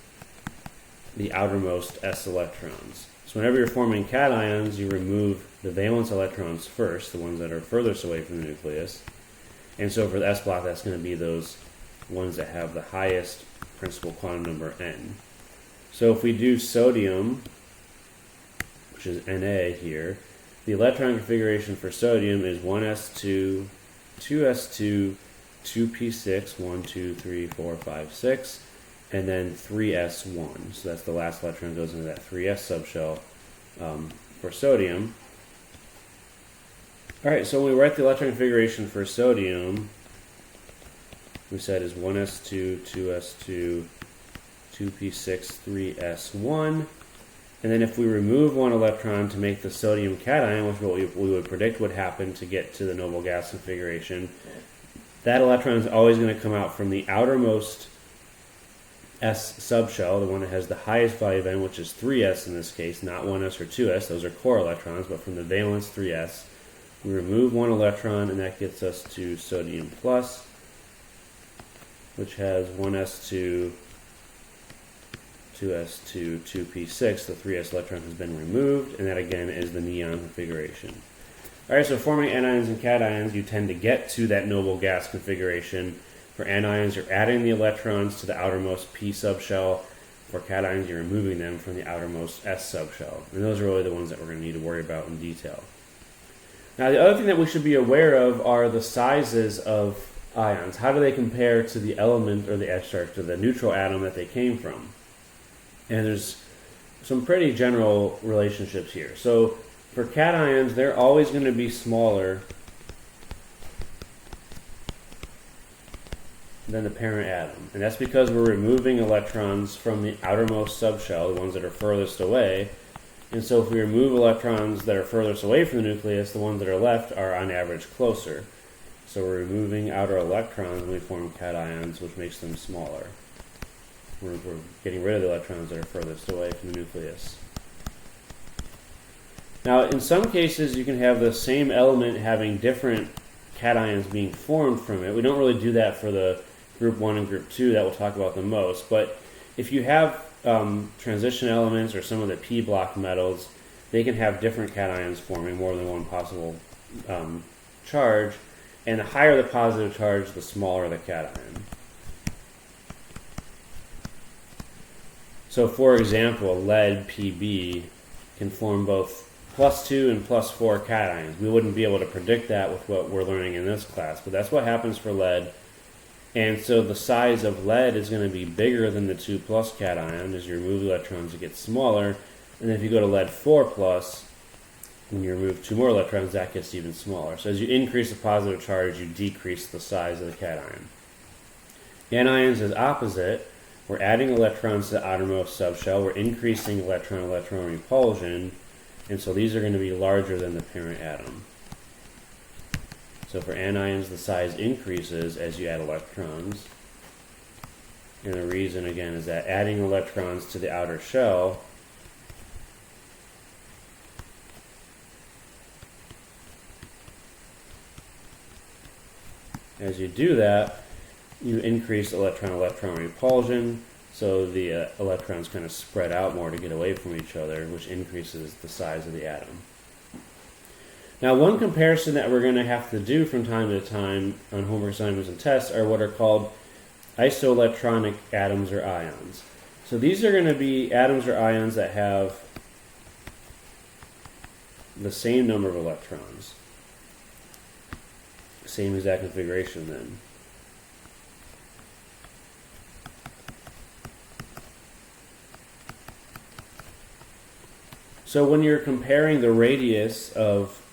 the outermost S electrons. So whenever you're forming cations, you remove the valence electrons first, the ones that are furthest away from the nucleus. And so for the S block, that's going to be those ones that have the highest principal quantum number n. So if we do sodium, which is Na here, the electron configuration for sodium is 1s2, 2s2, 2p6, 1, 2, 3, 4, 5, 6, and then 3s1. So that's the last electron that goes into that 3s subshell for sodium. Alright, so when we write the electron configuration for sodium, we said is 1s2, 2s2, 2p6, 3s1. And then if we remove 1 electron to make the sodium cation, which is what we would predict would happen to get to the noble gas configuration, that electron is always going to come out from the outermost S subshell, the one that has the highest value of n, which is 3s in this case, not 1s or 2s. Those are core electrons, but from the valence 3s. We remove 1 electron, and that gets us to sodium plus, which has 1s2, 2s2, 2p6. The 3s electron has been removed, and that again is the neon configuration. Alright, so forming anions and cations, you tend to get to that noble gas configuration. For anions, you're adding the electrons to the outermost p subshell. For cations, you're removing them from the outermost s subshell. And those are really the ones that we're going to need to worry about in detail. Now, the other thing that we should be aware of are the sizes of ions. How do they compare to the element or the neutral atom that they came from? And there's some pretty general relationships here. So for cations, they're always going to be smaller than the parent atom. And that's because we're removing electrons from the outermost subshell, the ones that are furthest away. And so if we remove electrons that are furthest away from the nucleus, the ones that are left are on average closer. So we're removing outer electrons and we form cations, which makes them smaller. We're getting rid of the electrons that are furthest away from the nucleus. Now, in some cases, you can have the same element having different cations being formed from it. We don't really do that for the group 1 and group 2 that we'll talk about the most. But if you have transition elements or some of the p block metals, they can have different cations forming, more than one possible charge. And the higher the positive charge, the smaller the cation. So for example, lead Pb can form both +2 and +4 cations. We wouldn't be able to predict that with what we're learning in this class, but that's what happens for lead. And so the size of lead is going to be bigger than the 2+ cation. As you remove electrons, it gets smaller. And if you go to lead 4+, when you remove 2 more electrons, that gets even smaller. So as you increase the positive charge, you decrease the size of the cation. Anions is opposite. We're adding electrons to the outermost subshell. We're increasing electron-electron repulsion. And so these are going to be larger than the parent atom. So for anions, the size increases as you add electrons. And the reason, again, is that adding electrons to the outer shell as you do that, you increase electron-electron repulsion, so the electrons kind of spread out more to get away from each other, which increases the size of the atom. Now, one comparison that we're going to have to do from time to time on homework assignments and tests are what are called isoelectronic atoms or ions. So these are going to be atoms or ions that have the same number of electrons. Same exact configuration then. So when you're comparing the radius of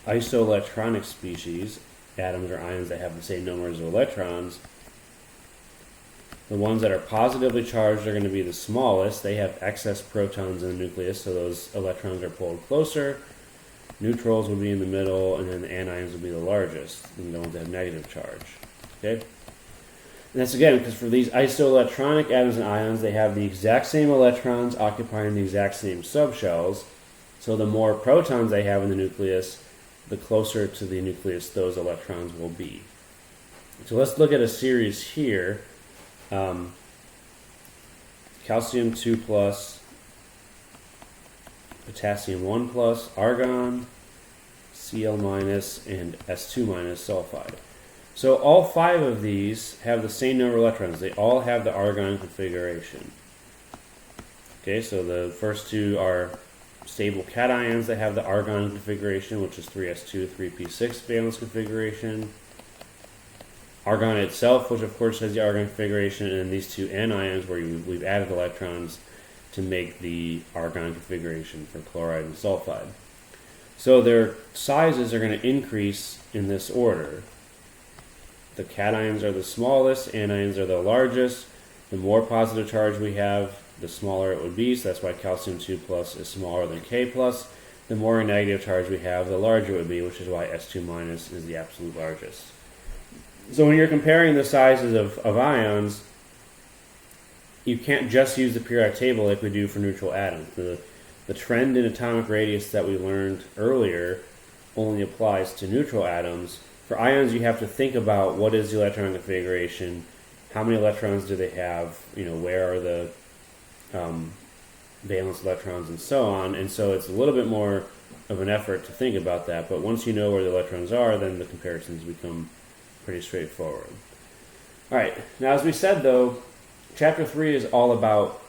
isoelectronic species, atoms or ions that have the same numbers of electrons, the ones that are positively charged are going to be the smallest. They have excess protons in the nucleus, so those electrons are pulled closer. Neutrals will be in the middle, and then the anions will be the largest, and the ones that have negative charge. Okay? And that's again because for these isoelectronic atoms and ions, they have the exact same electrons occupying the exact same subshells. So the more protons they have in the nucleus, the closer to the nucleus those electrons will be. So let's look at a series here. Calcium 2+, potassium 1+, argon, Cl-, and S2- sulfide. So all 5 of these have the same number of electrons. They all have the argon configuration. Okay, so the first 2 are stable cations that have the argon configuration, which is 3s2, 3p6 valence configuration. Argon itself, which of course has the argon configuration, and then these 2 anions where we've added electrons to make the argon configuration for chloride and sulfide. So their sizes are going to increase in this order. The cations are the smallest, anions are the largest. The more positive charge we have, the smaller it would be, so that's why calcium 2+ is smaller than K+. The more negative charge we have, the larger it would be, which is why S2- is the absolute largest. So when you're comparing the sizes of ions, you can't just use the periodic table like we do for neutral atoms. The trend in atomic radius that we learned earlier only applies to neutral atoms. For ions, you have to think about what is the electron configuration, how many electrons do they have, where are the valence electrons, and so on. And so it's a little bit more of an effort to think about that. But once you know where the electrons are, then the comparisons become pretty straightforward. All right. Now, as we said, though, Chapter 3 is all about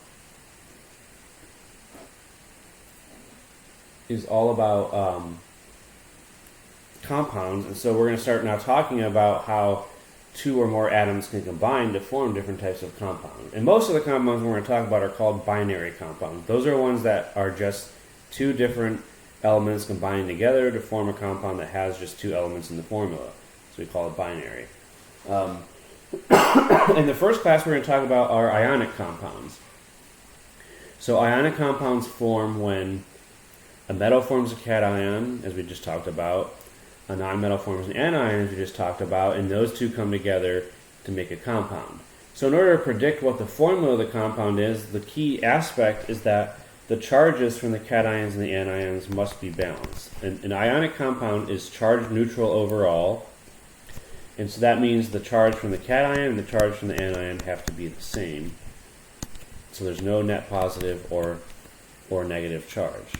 compounds, and so we're going to start now talking about how 2 or more atoms can combine to form different types of compounds. And most of the compounds we're going to talk about are called binary compounds. Those are ones that are just 2 different elements combining together to form a compound that has just 2 elements in the formula. So we call it binary. In the first class, we're going to talk about our ionic compounds. So ionic compounds form when a metal forms a cation, as we just talked about, a nonmetal forms an anion, as we just talked about, and those two come together to make a compound. So in order to predict what the formula of the compound is, the key aspect is that the charges from the cations and the anions must be balanced. An ionic compound is charge neutral overall, and so that means the charge from the cation and the charge from the anion have to be the same. So there's no net positive or negative charge.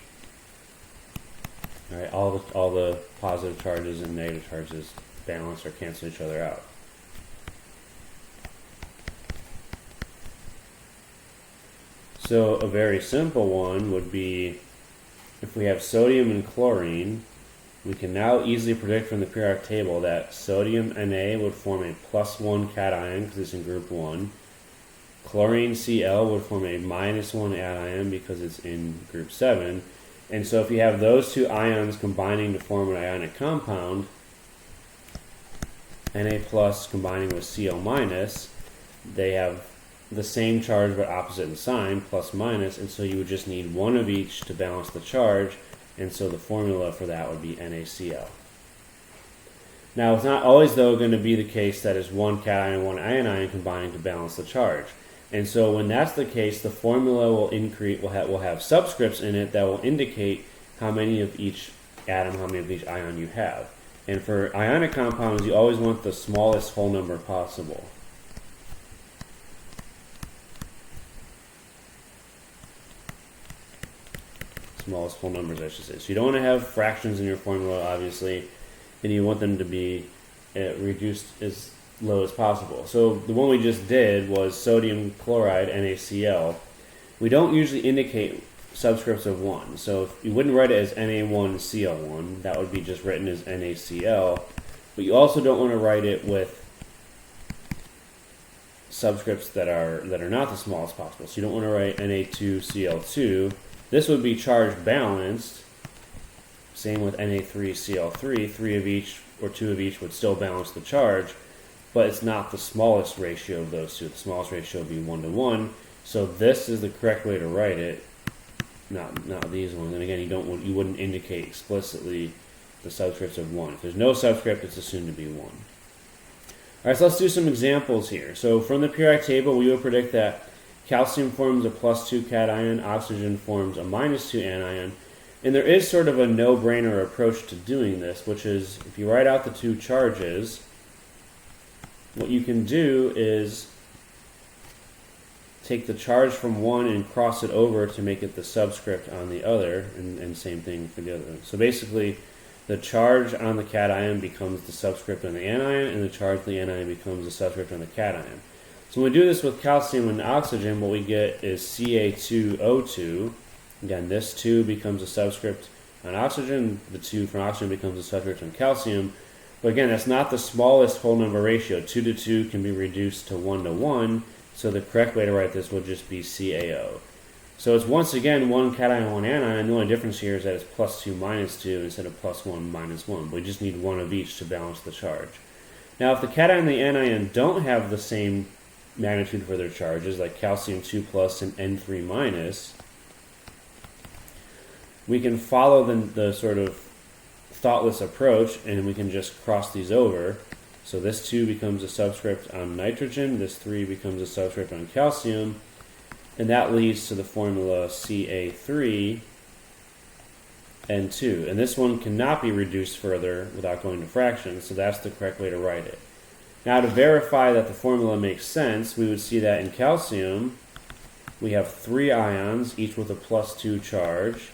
All right, all the positive charges and negative charges balance or cancel each other out. So a very simple one would be, if we have sodium and chlorine, we can now easily predict from the periodic table that sodium Na would form a +1 cation because it's in group 1. Chlorine Cl would form a -1 anion because it's in group 7. And so if you have those two ions combining to form an ionic compound, Na plus combining with Cl minus, they have the same charge but opposite in sign, plus minus, and so you would just need one of each to balance the charge, and so the formula for that would be NaCl. Now, it's not always, though, going to be the case that is one cation and one anion combining to balance the charge. And so when that's the case, the formula will have subscripts in it that will indicate how many of each atom, how many of each ion you have. And for ionic compounds, you always want the smallest whole number possible. Smallest whole numbers, I should say. So you don't want to have fractions in your formula, obviously, and you want them to be reduced as low as possible. So the one we just did was sodium chloride, NaCl. We don't usually indicate subscripts of 1. So you wouldn't write it as Na1Cl1. That would be just written as NaCl. But you also don't want to write it with subscripts that are not the smallest possible. So you don't want to write Na2Cl2. This would be charge balanced. Same with Na3Cl3. 3 of each or 2 of each would still balance the charge, but it's not the smallest ratio of those two. The smallest ratio would be 1 to 1. So this is the correct way to write it, not these ones. And again, you wouldn't indicate explicitly the subscripts of 1. If there's no subscript, it's assumed to be 1. All right, so let's do some examples here. So from the periodic table, we would predict that calcium forms a +2 cation, oxygen forms a -2 anion, and there is sort of a no-brainer approach to doing this, which is if you write out the two charges, what you can do is take the charge from one and cross it over to make it the subscript on the other, and same thing for the other. So basically, the charge on the cation becomes the subscript on the anion, and the charge on the anion becomes the subscript on the cation. So when we do this with calcium and oxygen, what we get is Ca2O2. Again, this 2 becomes a subscript on oxygen. The 2 from oxygen becomes a subscript on calcium. But again, that's not the smallest whole number ratio. 2 to 2 can be reduced to 1 to 1. So the correct way to write this would just be CaO. So it's once again one cation and one anion. The only difference here is that it's +2 -2 instead of +1 -1. We just need one of each to balance the charge. Now, if the cation and the anion don't have the same magnitude for their charges, like calcium 2+ and N3-, we can follow the sort of thoughtless approach, and we can just cross these over. So this 2 becomes a subscript on nitrogen, this 3 becomes a subscript on calcium, and that leads to the formula Ca3N2. And this one cannot be reduced further without going to fractions, so that's the correct way to write it. Now, to verify that the formula makes sense, we would see that in calcium, we have 3 ions, each with a +2 charge.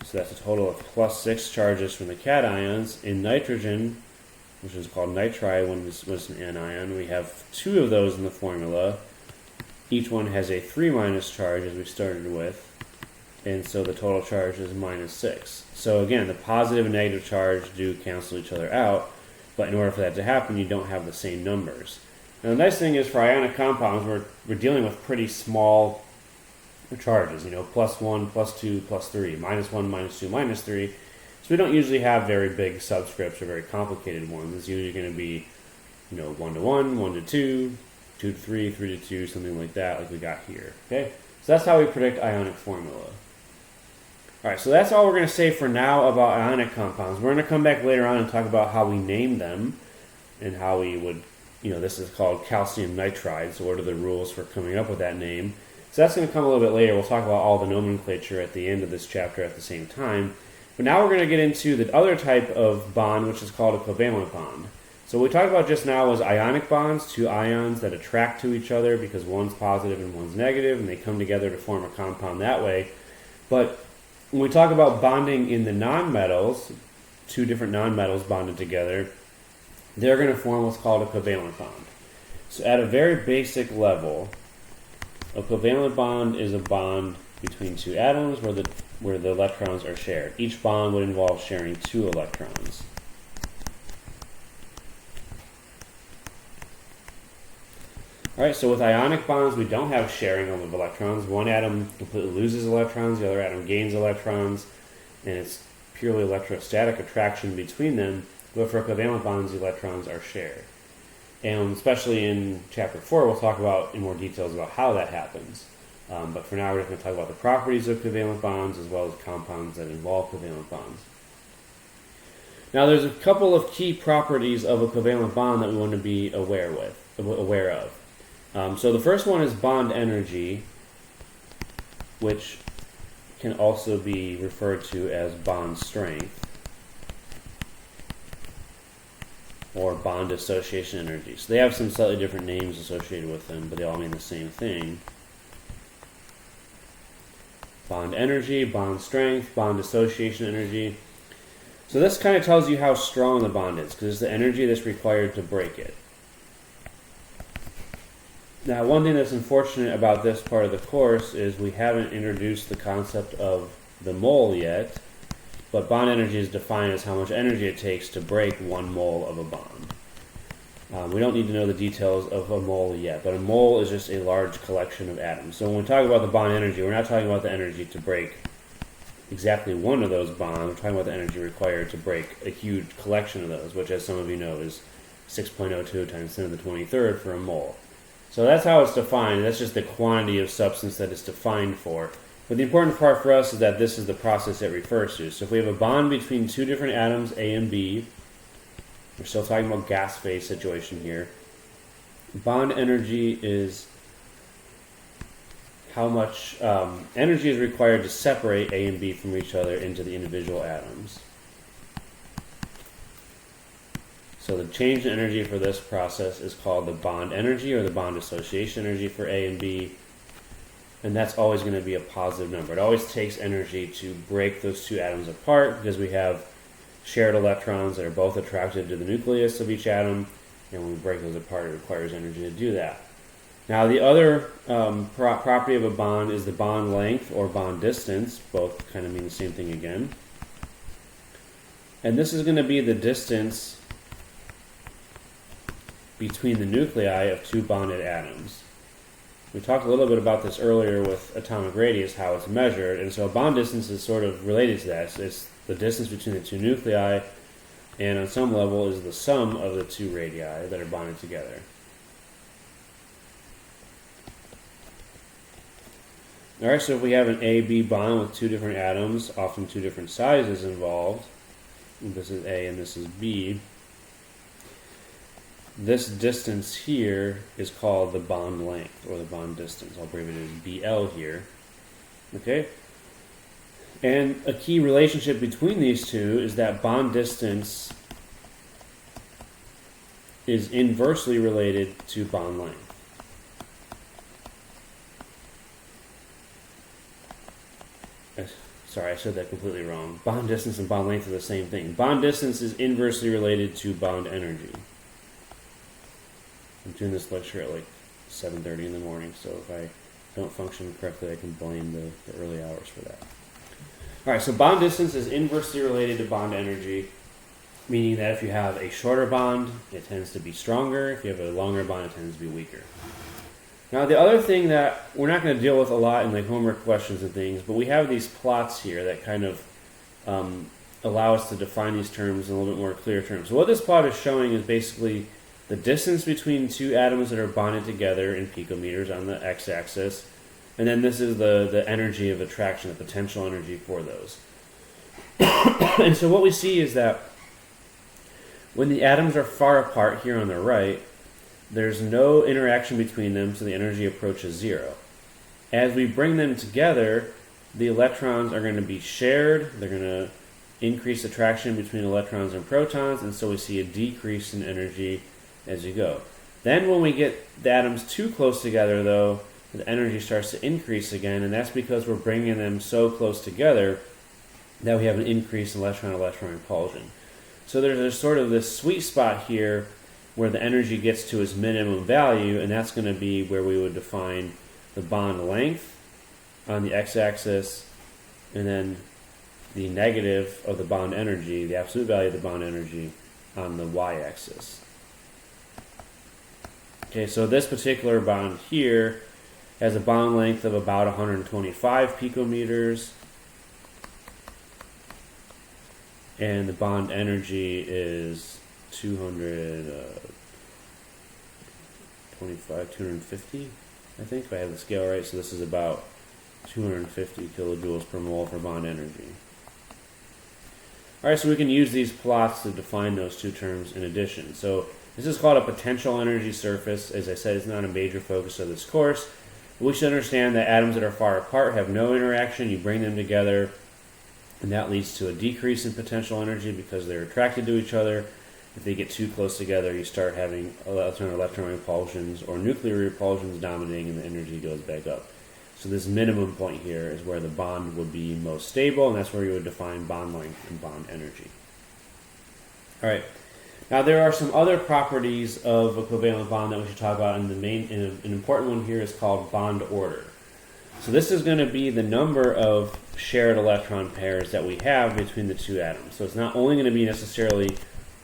So that's a total of +6 charges from the cations. In nitrogen, which is called nitride when it's an anion, we have 2 of those in the formula. Each one has a 3- charge, as we started with, and so the total charge is -6. So again, the positive and negative charge do cancel each other out, but in order for that to happen, you don't have the same numbers. Now, the nice thing is for ionic compounds, we're dealing with pretty small charges, +1, +2, +3, -1, -2, -3. So we don't usually have very big subscripts or very complicated ones. It's usually going to be, 1 to 1, 1 to 2, 2 to 3, 3 to 2, something like that, like we got here. Okay, so that's how we predict ionic formula. All right, so that's all we're going to say for now about ionic compounds. We're going to come back later on and talk about how we name them and how we would, this is called calcium nitride, so what are the rules for coming up with that name? So that's going to come a little bit later. We'll talk about all the nomenclature at the end of this chapter at the same time. But now we're going to get into the other type of bond, which is called a covalent bond. So what we talked about just now was ionic bonds, two ions that attract to each other because one's positive and one's negative, and they come together to form a compound that way. But when we talk about bonding in the nonmetals, two different nonmetals bonded together, they're going to form what's called a covalent bond. So at a very basic level, a covalent bond is a bond between two atoms where the electrons are shared. Each bond would involve sharing two electrons. Alright, so with ionic bonds, we don't have sharing of electrons. One atom completely loses electrons, the other atom gains electrons, and it's purely electrostatic attraction between them. But for covalent bonds, the electrons are shared. And especially in Chapter 4, we'll talk about in more details about how that happens. But for now, we're just going to talk about the properties of covalent bonds as well as compounds that involve covalent bonds. Now, there's a couple of key properties of a covalent bond that we want to be aware of. So the first one is bond energy, which can also be referred to as bond strength or bond association energy. So they have some slightly different names associated with them, but they all mean the same thing. Bond energy, bond strength, bond association energy. So this kind of tells you how strong the bond is, because it's the energy that's required to break it. Now, one thing that's unfortunate about this part of the course is we haven't introduced the concept of the mole yet, but bond energy is defined as how much energy it takes to break 1 mole of a bond. We don't need to know the details of a mole yet, but a mole is just a large collection of atoms. So when we talk about the bond energy, we're not talking about the energy to break exactly one of those bonds. We're talking about the energy required to break a huge collection of those, which, as some of you know, is 6.02 times 10 to the 23rd for a mole. So that's how it's defined. That's just the quantity of substance that it's defined for. But the important part for us is that this is the process it refers to. So if we have a bond between two different atoms, A and B, we're still talking about gas phase situation here. Bond energy is how much energy is required to separate A and B from each other into the individual atoms. So the change in energy for this process is called the bond energy or the bond association energy for A and B. And that's always going to be a positive number. It always takes energy to break those two atoms apart because we have shared electrons that are both attracted to the nucleus of each atom. And when we break those apart, it requires energy to do that. Now, the other property of a bond is the bond length or bond distance. Both kind of mean the same thing again. And this is going to be the distance between the nuclei of two bonded atoms. We talked a little bit about this earlier with atomic radius, how it's measured, and so a bond distance is sort of related to that. It's the distance between the two nuclei, and on some level is the sum of the two radii that are bonded together. Alright, so if we have an A-B bond with two different atoms, often two different sizes involved, this is A and this is B, this distance here is called the bond length, or the bond distance. I'll abbreviate it as BL here. Okay? And a key relationship between these two is that bond distance is inversely related to bond length. Sorry, I said that completely wrong. Bond distance and bond length are the same thing. Bond distance is inversely related to bond energy. I'm doing this lecture at like 7:30 in the morning, so if I don't function correctly, I can blame the early hours for that. Alright, so bond distance is inversely related to bond energy, meaning that if you have a shorter bond, it tends to be stronger. If you have a longer bond, it tends to be weaker. Now, the other thing that we're not going to deal with a lot in like homework questions and things, but we have these plots here that kind of allow us to define these terms in a little bit more clear terms. So what this plot is showing is basically the distance between two atoms that are bonded together in picometers on the x-axis, and then this is the energy of attraction, the potential energy for those. And so what we see is that when the atoms are far apart here on the right, there's no interaction between them, so the energy approaches zero. As we bring them together, the electrons are going to be shared. They're going to increase attraction between electrons and protons, and so we see a decrease in energy as you go. Then when we get the atoms too close together, though, the energy starts to increase again, and that's because we're bringing them so close together that we have an increase in electron-electron repulsion. So there's sort of this sweet spot here where the energy gets to its minimum value, and that's going to be where we would define the bond length on the x-axis, and then the negative of the bond energy, the absolute value of the bond energy, on the y-axis. Okay, so this particular bond here has a bond length of about 125 picometers, and the bond energy is 250, I think, if I have the scale right. So this is about 250 kilojoules per mole for bond energy. All right, so we can use these plots to define those two terms in addition. So this is called a potential energy surface. As I said, it's not a major focus of this course. We should understand that atoms that are far apart have no interaction. You bring them together, and that leads to a decrease in potential energy because they're attracted to each other. If they get too close together, you start having electron repulsions or nuclear repulsions dominating, and the energy goes back up. So this minimum point here is where the bond would be most stable, and that's where you would define bond length and bond energy. All right. Now there are some other properties of a covalent bond that we should talk about, and an important one here is called bond order. So this is going to be the number of shared electron pairs that we have between the two atoms. So it's not only going to be necessarily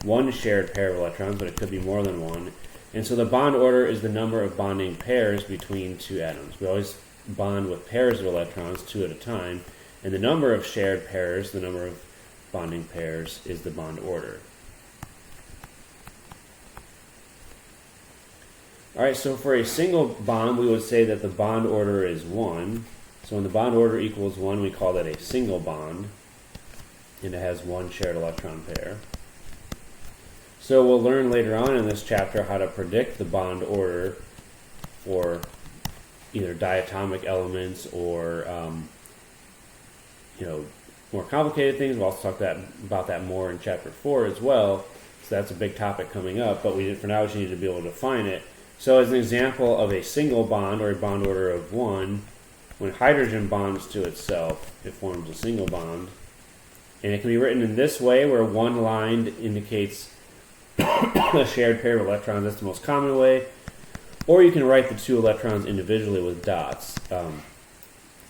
one shared pair of electrons, but it could be more than one. And so the bond order is the number of bonding pairs between two atoms. We always bond with pairs of electrons, two at a time, and the number of shared pairs, the number of bonding pairs, is the bond order. All right, so for a single bond, we would say that the bond order is 1. So when the bond order equals 1, we call that a single bond, and it has one shared electron pair. So we'll learn later on in this chapter how to predict the bond order for either diatomic elements or more complicated things. We'll also talk about that more in chapter 4 as well. So that's a big topic coming up, but for now we just need to be able to define it. So as an example of a single bond or a bond order of 1, when hydrogen bonds to itself, it forms a single bond. And it can be written in this way, where one line indicates a shared pair of electrons. That's the most common way. Or you can write the two electrons individually with dots.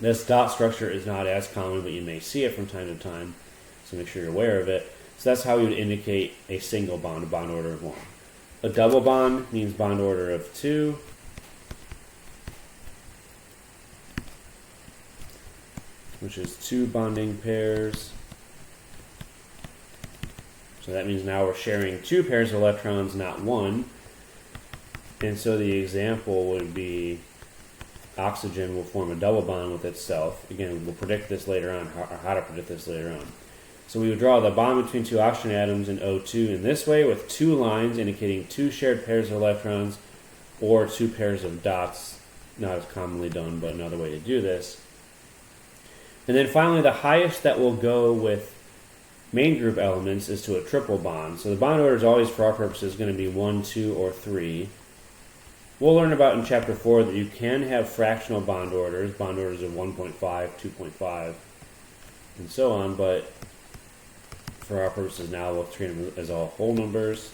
This dot structure is not as common, but you may see it from time to time, so make sure you're aware of it. So that's how we would indicate a single bond, a bond order of 1. A double bond means bond order of 2. Which is 2 bonding pairs. So that means now we're sharing 2 pairs of electrons, not 1. And so the example would be oxygen will form a double bond with itself. Again, we'll predict this later on, how to predict this later on. So we would draw the bond between 2 oxygen atoms in O2 in this way, with 2 lines indicating 2 shared pairs of electrons, or 2 pairs of dots, not as commonly done, but another way to do this. And then finally, the highest that will go with main group elements is to a triple bond. So the bond order is always, for our purposes, going to be 1, 2, or 3. We'll learn about in chapter 4 that you can have fractional bond orders of 1.5, 2.5, and so on, but for our purposes now, we'll treat them as all whole numbers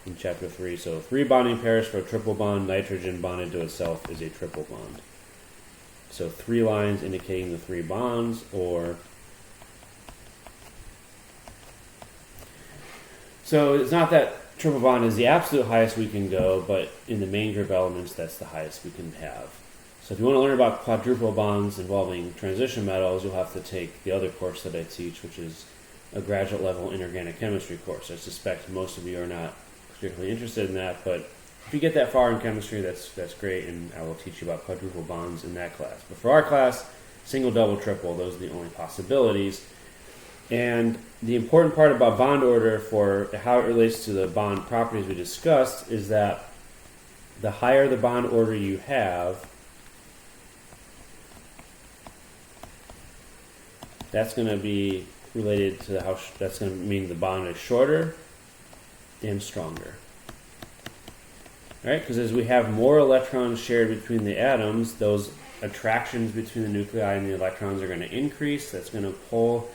in chapter 3. So 3 bonding pairs for a triple bond. Nitrogen bonded to itself is a triple bond. So 3 lines indicating the 3 bonds, or... So it's not that triple bond is the absolute highest we can go, but in the main group elements, that's the highest we can have. So if you want to learn about quadruple bonds involving transition metals, you'll have to take the other course that I teach, which is a graduate level inorganic chemistry course. I suspect most of you are not particularly interested in that, but if you get that far in chemistry, that's great, and I will teach you about quadruple bonds in that class. But for our class, single, double, triple, those are the only possibilities. And the important part about bond order for how it relates to the bond properties we discussed is that the higher the bond order you have, that's going to be related to how that's going to mean the bond is shorter and stronger. All right, because as we have more electrons shared between the atoms, those attractions between the nuclei and the electrons are going to increase. That's going to pull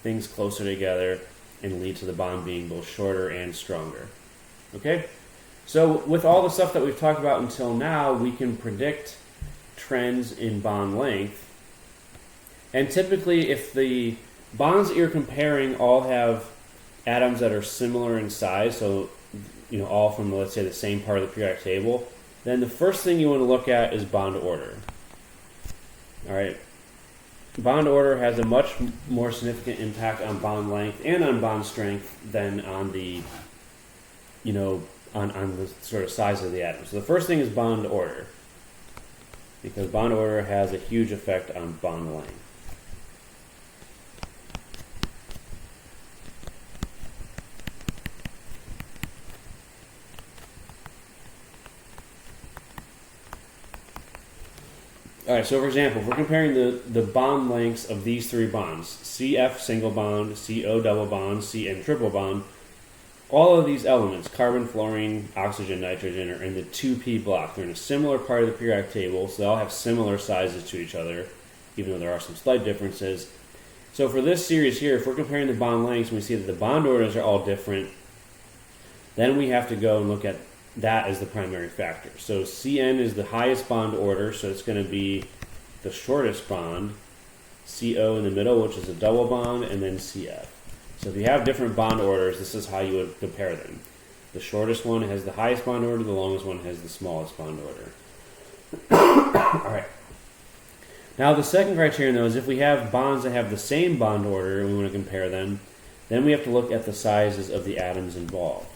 things closer together and lead to the bond being both shorter and stronger. Okay? So with all the stuff that we've talked about until now, we can predict trends in bond length. And typically, if the bonds that you're comparing all have atoms that are similar in size, so all from, let's say, the same part of the periodic table, then the first thing you want to look at is bond order. All right. Bond order has a much more significant impact on bond length and on bond strength than on the, on the sort of size of the atom. So the first thing is bond order, because bond order has a huge effect on bond length. All right, so for example, if we're comparing the bond lengths of these three bonds, CF single bond, CO double bond, CN triple bond, all of these elements, carbon, fluorine, oxygen, nitrogen, are in the 2p block. They're in a similar part of the periodic table, so they all have similar sizes to each other, even though there are some slight differences. So for this series here, if we're comparing the bond lengths and we see that the bond orders are all different, then we have to go and look at that as the primary factor. So CN is the highest bond order, so it's going to be the shortest bond. CO in the middle, which is a double bond, and then CF. So if you have different bond orders, this is how you would compare them. The shortest one has the highest bond order, the longest one has the smallest bond order. All right. Now the second criterion, though, is if we have bonds that have the same bond order and we want to compare them, then we have to look at the sizes of the atoms involved.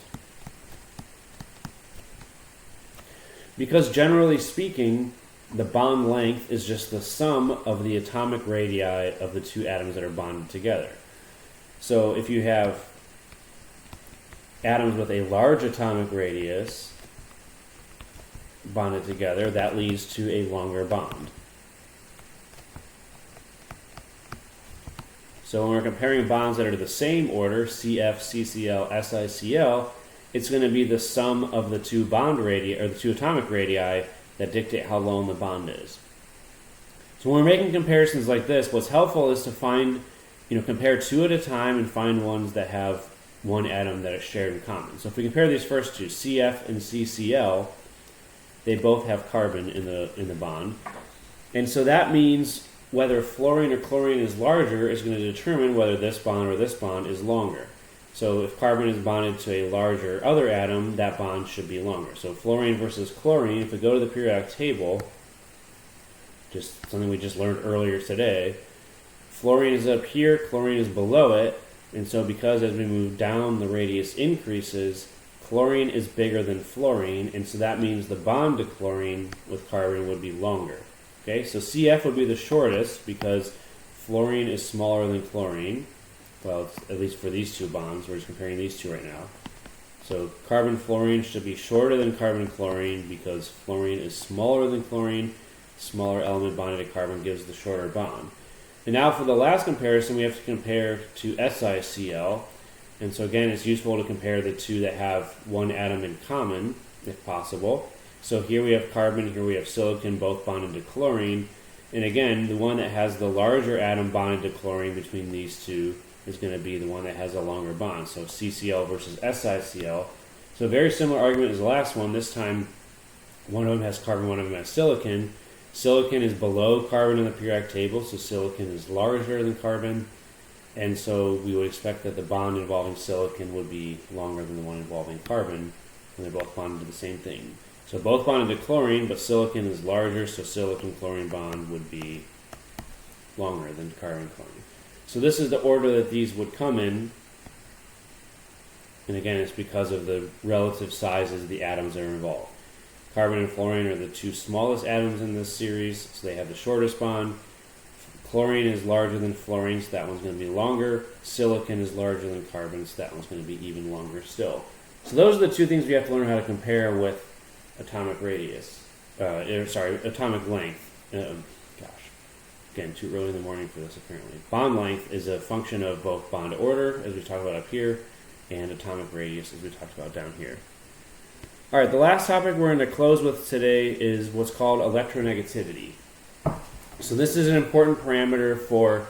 Because generally speaking, the bond length is just the sum of the atomic radii of the two atoms that are bonded together. So if you have atoms with a large atomic radius bonded together, that leads to a longer bond. So when we're comparing bonds that are the same order, CF, CCl, SiCl, it's going to be the sum of the two bond radii, or the two atomic radii, that dictate how long the bond is. So when we're making comparisons like this, what's helpful is to find, compare two at a time and find ones that have one atom that is shared in common. So if we compare these first two, CF and CCl, they both have carbon in the bond. And so that means whether fluorine or chlorine is larger is going to determine whether this bond or this bond is longer. So if carbon is bonded to a larger other atom, that bond should be longer. So fluorine versus chlorine, if we go to the periodic table, just something we just learned earlier today, fluorine is up here, chlorine is below it, and so because as we move down the radius increases, chlorine is bigger than fluorine, and so that means the bond to chlorine with carbon would be longer. Okay, so CF would be the shortest because fluorine is smaller than chlorine. Well, at least for these two bonds, we're just comparing these two right now. So carbon-fluorine should be shorter than carbon-chlorine because fluorine is smaller than chlorine. Smaller element bonded to carbon gives the shorter bond. And now for the last comparison, we have to compare to SiCl. And so again, it's useful to compare the two that have one atom in common, if possible. So here we have carbon, here we have silicon, both bonded to chlorine. And again, the one that has the larger atom bonded to chlorine between these two is going to be the one that has a longer bond. So CCl versus SiCl. So a very similar argument as the last one. This time, one of them has carbon, one of them has silicon. Silicon is below carbon in the periodic table, so silicon is larger than carbon. And so we would expect that the bond involving silicon would be longer than the one involving carbon when they're both bonded to the same thing. So both bonded to chlorine, but silicon is larger, so silicon-chlorine bond would be longer than carbon-chlorine. So this is the order that these would come in. And again, it's because of the relative sizes of the atoms that are involved. Carbon and fluorine are the two smallest atoms in this series, so they have the shortest bond. Chlorine is larger than fluorine, so that one's going to be longer. Silicon is larger than carbon, so that one's going to be even longer still. So those are the two things we have to learn how to compare with atomic radius. Atomic length. Again, too early in the morning for this apparently. Bond length is a function of both bond order, as we talked about up here, and atomic radius, as we talked about down here. All right, the last topic we're going to close with today is what's called electronegativity. So this is an important parameter for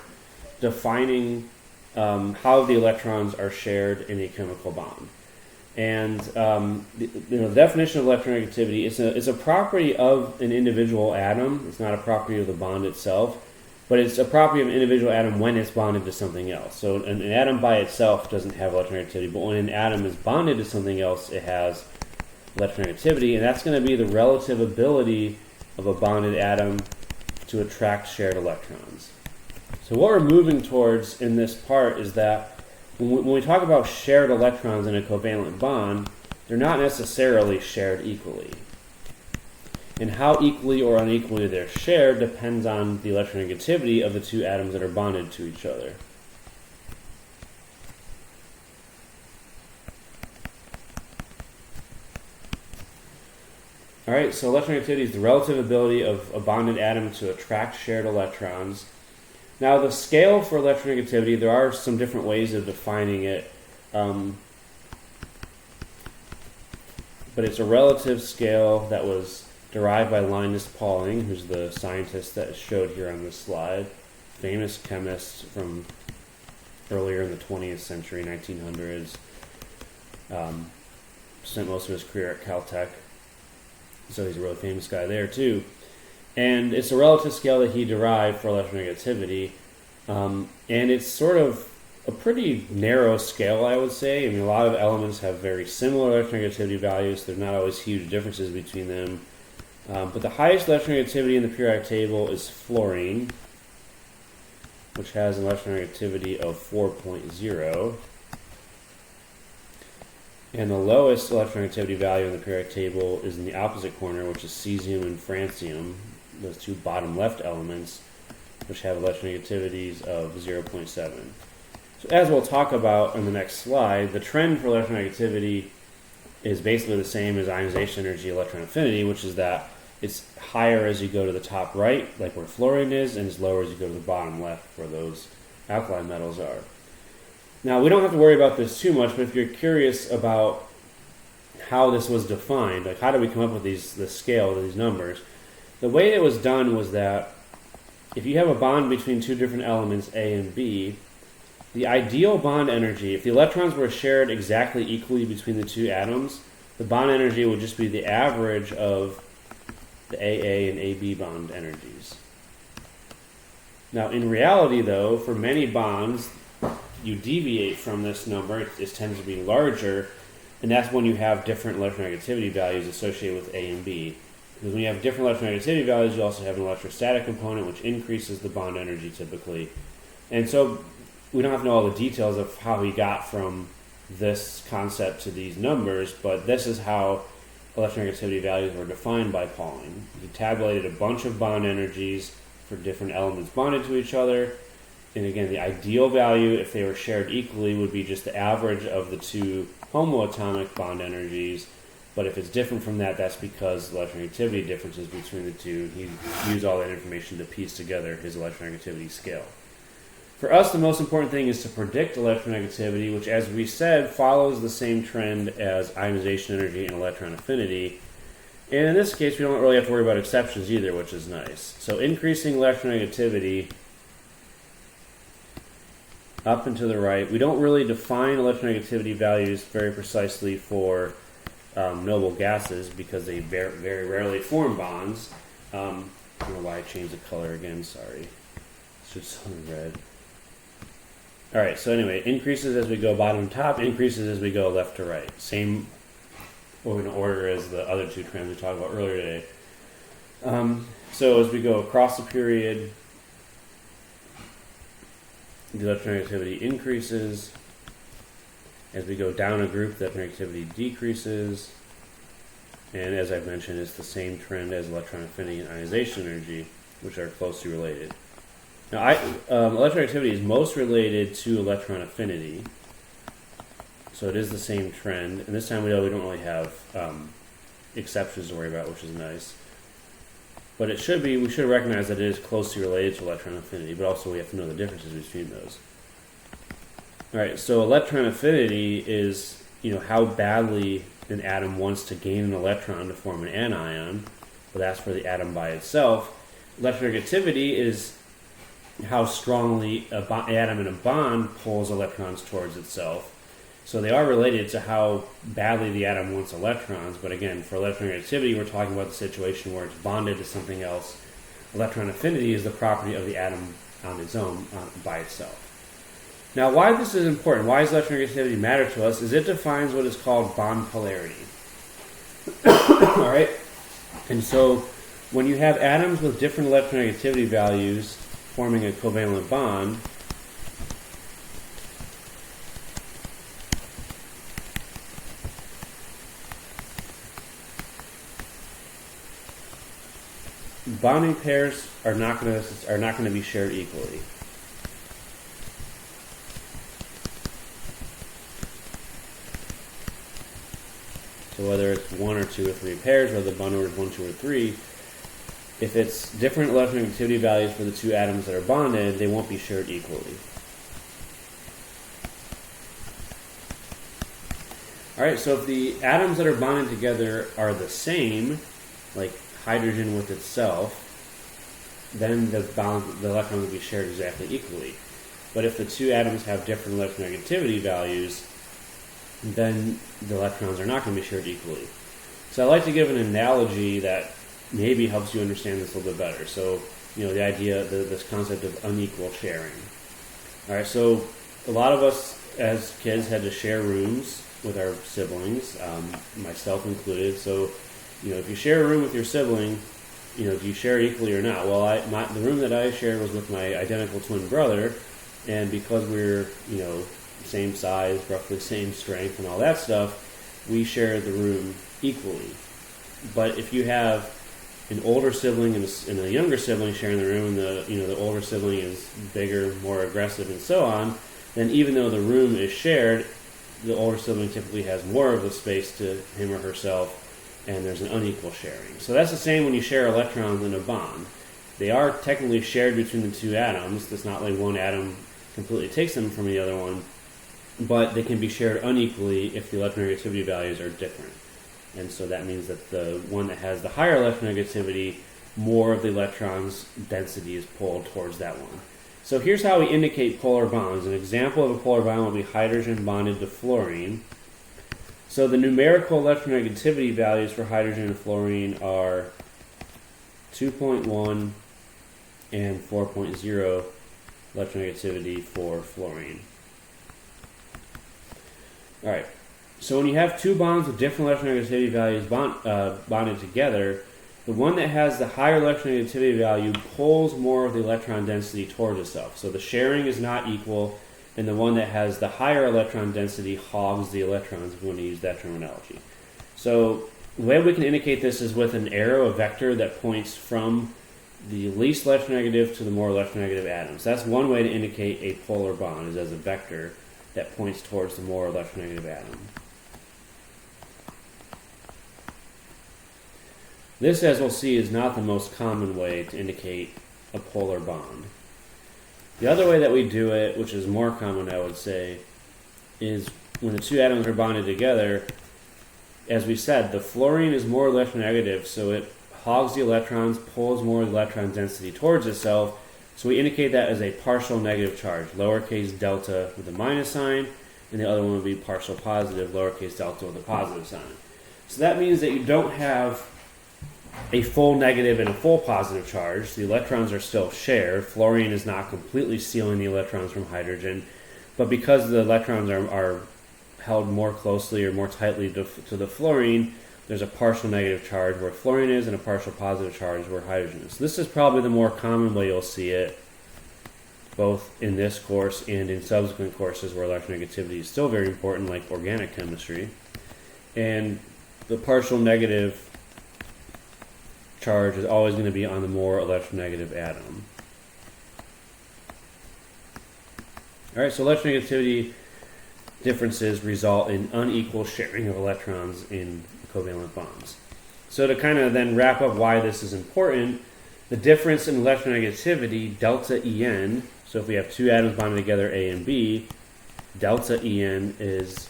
defining how the electrons are shared in a chemical bond. And the definition of electronegativity is a property of an individual atom. It's not a property of the bond itself, but it's a property of an individual atom when it's bonded to something else. So an atom by itself doesn't have electronegativity, but when an atom is bonded to something else, it has electronegativity, and that's going to be the relative ability of a bonded atom to attract shared electrons. So what we're moving towards in this part is that when we talk about shared electrons in a covalent bond, they're not necessarily shared equally. And how equally or unequally they're shared depends on the electronegativity of the two atoms that are bonded to each other. Alright, so electronegativity is the relative ability of a bonded atom to attract shared electrons. Now the scale for electronegativity, there are some different ways of defining it, but it's a relative scale that was derived by Linus Pauling, who's the scientist that is showed here on this slide, famous chemist from earlier in the 20th century, 1900s, spent most of his career at Caltech. So he's a really famous guy there too. And it's a relative scale that he derived for electronegativity. And it's sort of a pretty narrow scale, I would say. I mean, a lot of elements have very similar electronegativity values. There's not always huge differences between them. But the highest electronegativity in the periodic table is fluorine, which has an electronegativity of 4.0. And the lowest electronegativity value in the periodic table is in the opposite corner, which is cesium and francium, those two bottom left elements, which have electronegativities of 0.7. So as we'll talk about on the next slide, the trend for electronegativity is basically the same as ionization energy, electron affinity, which is that it's higher as you go to the top right, like where fluorine is, and it's lower as you go to the bottom left, where those alkali metals are. Now, we don't have to worry about this too much, but if you're curious about how this was defined, like how do we come up with this scale, these numbers, the way it was done was that if you have a bond between two different elements, A and B, the ideal bond energy, if the electrons were shared exactly equally between the two atoms, the bond energy would just be the average of the AA and AB bond energies. Now, in reality, though, for many bonds, you deviate from this number, it tends to be larger, and that's when you have different electronegativity values associated with A and B. Because when you have different electronegativity values, you also have an electrostatic component, which increases the bond energy typically. And so we don't have to know all the details of how he got from this concept to these numbers, but this is how electronegativity values were defined by Pauling. He tabulated a bunch of bond energies for different elements bonded to each other. And again, the ideal value, if they were shared equally, would be just the average of the two homoatomic bond energies. But if it's different from that, that's because electronegativity differences between the two. He used all that information to piece together his electronegativity scale. For us, the most important thing is to predict electronegativity, which, as we said, follows the same trend as ionization energy and electron affinity. And in this case, we don't really have to worry about exceptions either, which is nice. So increasing electronegativity up and to the right. We don't really define electronegativity values very precisely for noble gases because they very, very rarely form bonds. I don't know why I changed the color again, sorry. It's just on red. Alright, so anyway, increases as we go bottom to top, increases as we go left to right. Same in order as the other two trends we talked about earlier today. So as we go across the period, the electronegativity increases, As we go down a group, the electronegativity decreases. And as I've mentioned, it's the same trend as electron affinity and ionization energy, which are closely related. Now, electronegativity is most related to electron affinity. So it is the same trend. And this time we don't really have exceptions to worry about, which is nice. But it should be, we should recognize that it is closely related to electron affinity, but also we have to know the differences between those. All right, so electron affinity is, how badly an atom wants to gain an electron to form an anion, but that's for the atom by itself. Electronegativity is how strongly an atom in a bond pulls electrons towards itself. So they are related to how badly the atom wants electrons, but again, for electronegativity, we're talking about the situation where it's bonded to something else. Electron affinity is the property of the atom on its own, by itself. Now, why this is important, why does electronegativity matter to us, is it defines what is called bond polarity. All right? And so, when you have atoms with different electronegativity values forming a covalent bond, bonding pairs are not going to be shared equally. So whether it's 1 or 2 or 3 pairs, whether the bond order is 1, 2, or 3, if it's different electronegativity values for the two atoms that are bonded, they won't be shared equally. Alright, so if the atoms that are bonded together are the same, like hydrogen with itself, then the electron will be shared exactly equally. But if the two atoms have different electronegativity values, then the electrons are not going to be shared equally. So I like to give an analogy that maybe helps you understand this a little bit better. So, the idea, this concept of unequal sharing. All right, so a lot of us as kids had to share rooms with our siblings, myself included. So, if you share a room with your sibling, do you share equally or not? Well, the room that I shared was with my identical twin brother, and because we're, same size, roughly same strength, and all that stuff, we share the room equally. But if you have an older sibling and a younger sibling sharing the room, and the older sibling is bigger, more aggressive, and so on, then even though the room is shared, the older sibling typically has more of the space to him or herself, and there's an unequal sharing. So that's the same when you share electrons in a bond. They are technically shared between the two atoms. It's not like one atom completely takes them from the other one, but they can be shared unequally if the electronegativity values are different. And so that means that the one that has the higher electronegativity, more of the electron's density is pulled towards that one. So here's how we indicate polar bonds. An example of a polar bond will be hydrogen bonded to fluorine. So the numerical electronegativity values for hydrogen and fluorine are 2.1 and 4.0 electronegativity for fluorine. Alright, so when you have two bonds with different electronegativity values bonded together, the one that has the higher electronegativity value pulls more of the electron density towards itself. So the sharing is not equal, and the one that has the higher electron density hogs the electrons, if you want to use that terminology. So the way we can indicate this is with an arrow, a vector that points from the least electronegative to the more electronegative atoms. That's one way to indicate a polar bond, is as a vector that points towards the more electronegative atom. This, as we'll see, is not the most common way to indicate a polar bond. The other way that we do it, which is more common, I would say, is when the two atoms are bonded together, as we said, the fluorine is more electronegative, so it hogs the electrons, pulls more of the electron density towards itself. So we indicate that as a partial negative charge, lowercase delta with a minus sign, and the other one would be partial positive, lowercase delta with a positive sign. So that means that you don't have a full negative and a full positive charge. The electrons are still shared. Fluorine is not completely stealing the electrons from hydrogen, but because the electrons are held more closely or more tightly to the fluorine, there's a partial negative charge where fluorine is and a partial positive charge where hydrogen is. So this is probably the more common way you'll see it, both in this course and in subsequent courses where electronegativity is still very important, like organic chemistry. And the partial negative charge is always going to be on the more electronegative atom. Alright, so electronegativity differences result in unequal sharing of electrons in covalent bonds. So to kind of then wrap up why this is important, the difference in electronegativity, delta En, so if we have two atoms bonded together, A and B, delta En is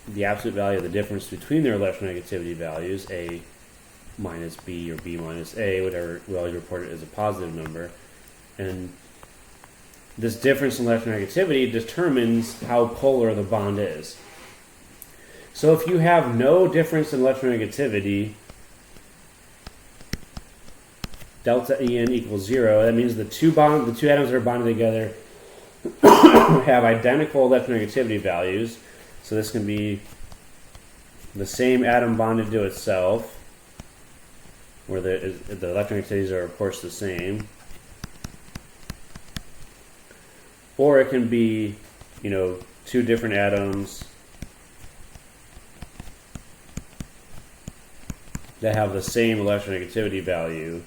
the absolute value of the difference between their electronegativity values, A minus B or B minus A, whatever, we always report it as a positive number. And this difference in electronegativity determines how polar the bond is. So if you have no difference in electronegativity, delta En equals 0, that means the two atoms that are bonded together have identical electronegativity values. So this can be the same atom bonded to itself, where the electronegativities are of course the same. Or it can be, two different atoms that have the same electronegativity value.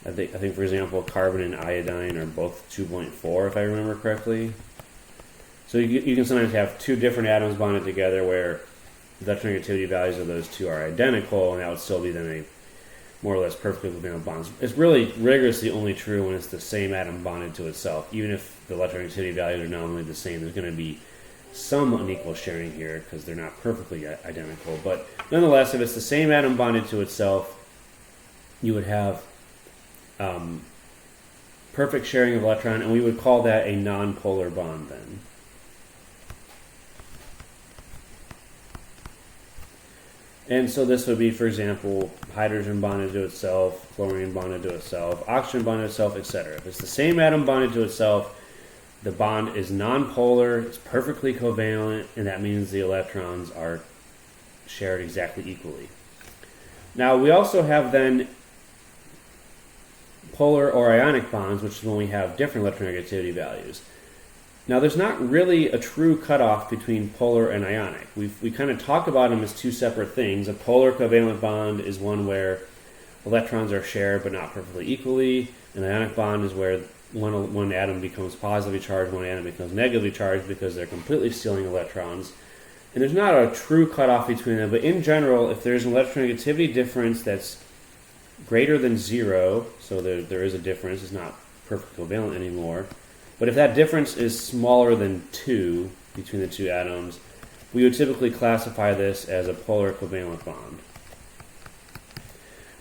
I think, for example, carbon and iodine are both 2.4, if I remember correctly. So you can sometimes have two different atoms bonded together where the electronegativity values of those two are identical, and that would still be then a more or less perfectly covalent bonds. It's really rigorously only true when it's the same atom bonded to itself. Even if the electronegativity values are nominally the same, there's going to be some unequal sharing here because they're not perfectly identical. But nonetheless, if it's the same atom bonded to itself, you would have perfect sharing of electron, and we would call that a non-polar bond then. And so this would be, for example, hydrogen bonded to itself, chlorine bonded to itself, oxygen bonded to itself, etc. If it's the same atom bonded to itself, the bond is non-polar, it's perfectly covalent, and that means the electrons are shared exactly equally. Now, we also have then polar or ionic bonds, which is when we have different electronegativity values. Now, there's not really a true cutoff between polar and ionic. We kind of talk about them as two separate things. A polar covalent bond is one where electrons are shared but not perfectly equally. An ionic bond is where one atom becomes positively charged, one atom becomes negatively charged because they're completely stealing electrons. And there's not a true cutoff between them, but in general, if there's an electronegativity difference that's greater than 0, so there is a difference, it's not perfectly covalent anymore. But if that difference is smaller than 2 between the two atoms, we would typically classify this as a polar covalent bond.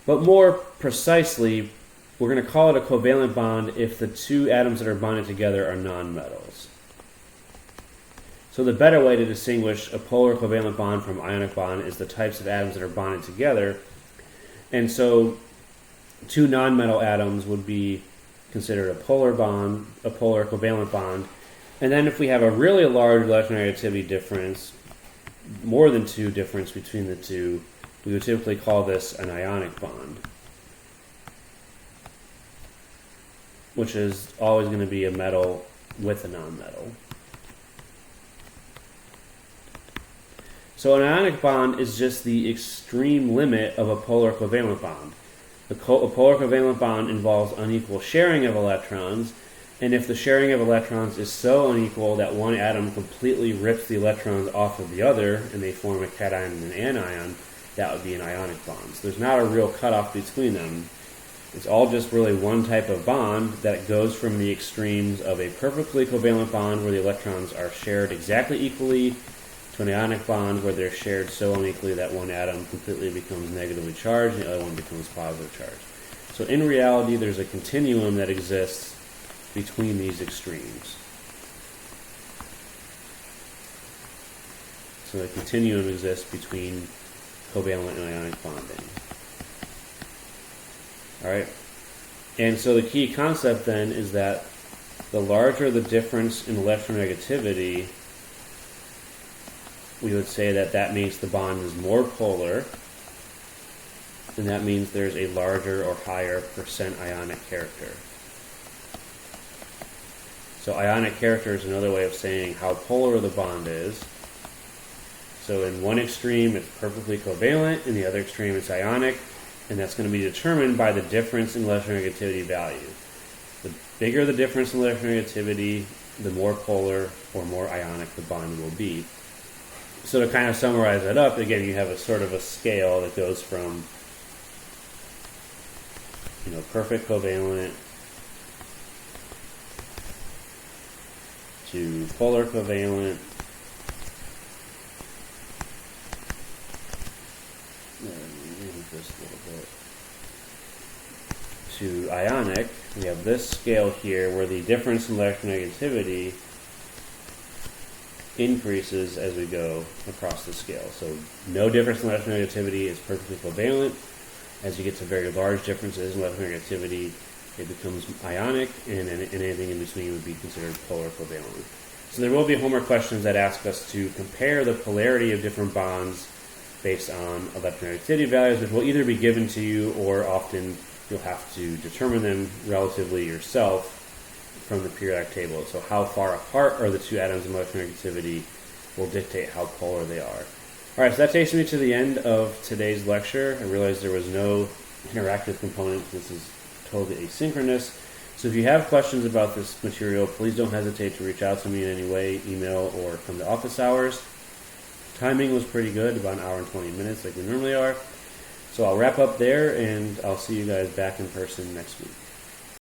But more precisely, we're going to call it a covalent bond if the two atoms that are bonded together are nonmetals. So the better way to distinguish a polar covalent bond from ionic bond is the types of atoms that are bonded together. And so two nonmetal atoms would be considered a polar bond, a polar covalent bond. And then if we have a really large electronegativity difference, more than 2 difference between the two, we would typically call this an ionic bond, which is always going to be a metal with a nonmetal. So an ionic bond is just the extreme limit of a polar covalent bond. A polar covalent bond involves unequal sharing of electrons, and if the sharing of electrons is so unequal that one atom completely rips the electrons off of the other and they form a cation and an anion, that would be an ionic bond. So there's not a real cutoff between them. It's all just really one type of bond that goes from the extremes of a perfectly covalent bond where the electrons are shared exactly equally to an ionic bond where they're shared so unequally that one atom completely becomes negatively charged and the other one becomes positively charged. So in reality, there's a continuum that exists between these extremes. So the continuum exists between covalent and ionic bonding. Alright? And so the key concept then is that the larger the difference in electronegativity, we would say that means the bond is more polar, and that means there's a larger or higher percent ionic character. So ionic character is another way of saying how polar the bond is. So in one extreme, it's perfectly covalent. In the other extreme, it's ionic. And that's going to be determined by the difference in electronegativity value. The bigger the difference in electronegativity, the more polar or more ionic the bond will be. So to kind of summarize that up, again, you have a sort of a scale that goes from, perfect covalent to polar covalent this a little bit to ionic. We have this scale here where the difference in electronegativity increases as we go across the scale. So no difference in electronegativity is perfectly covalent. As you get to very large differences in electronegativity, it becomes ionic, and anything in between would be considered polar covalent. So there will be homework questions that ask us to compare the polarity of different bonds based on electronegativity values, which will either be given to you or often you'll have to determine them relatively yourself from the periodic table. So how far apart are the two atoms in electronegativity will dictate how polar they are. All right, so that takes me to the end of today's lecture. I realized there was no interactive component. This is totally asynchronous. So if you have questions about this material, please don't hesitate to reach out to me in any way, email or come to office hours. Timing was pretty good, about an hour and 20 minutes like we normally are. So I'll wrap up there, and I'll see you guys back in person next week.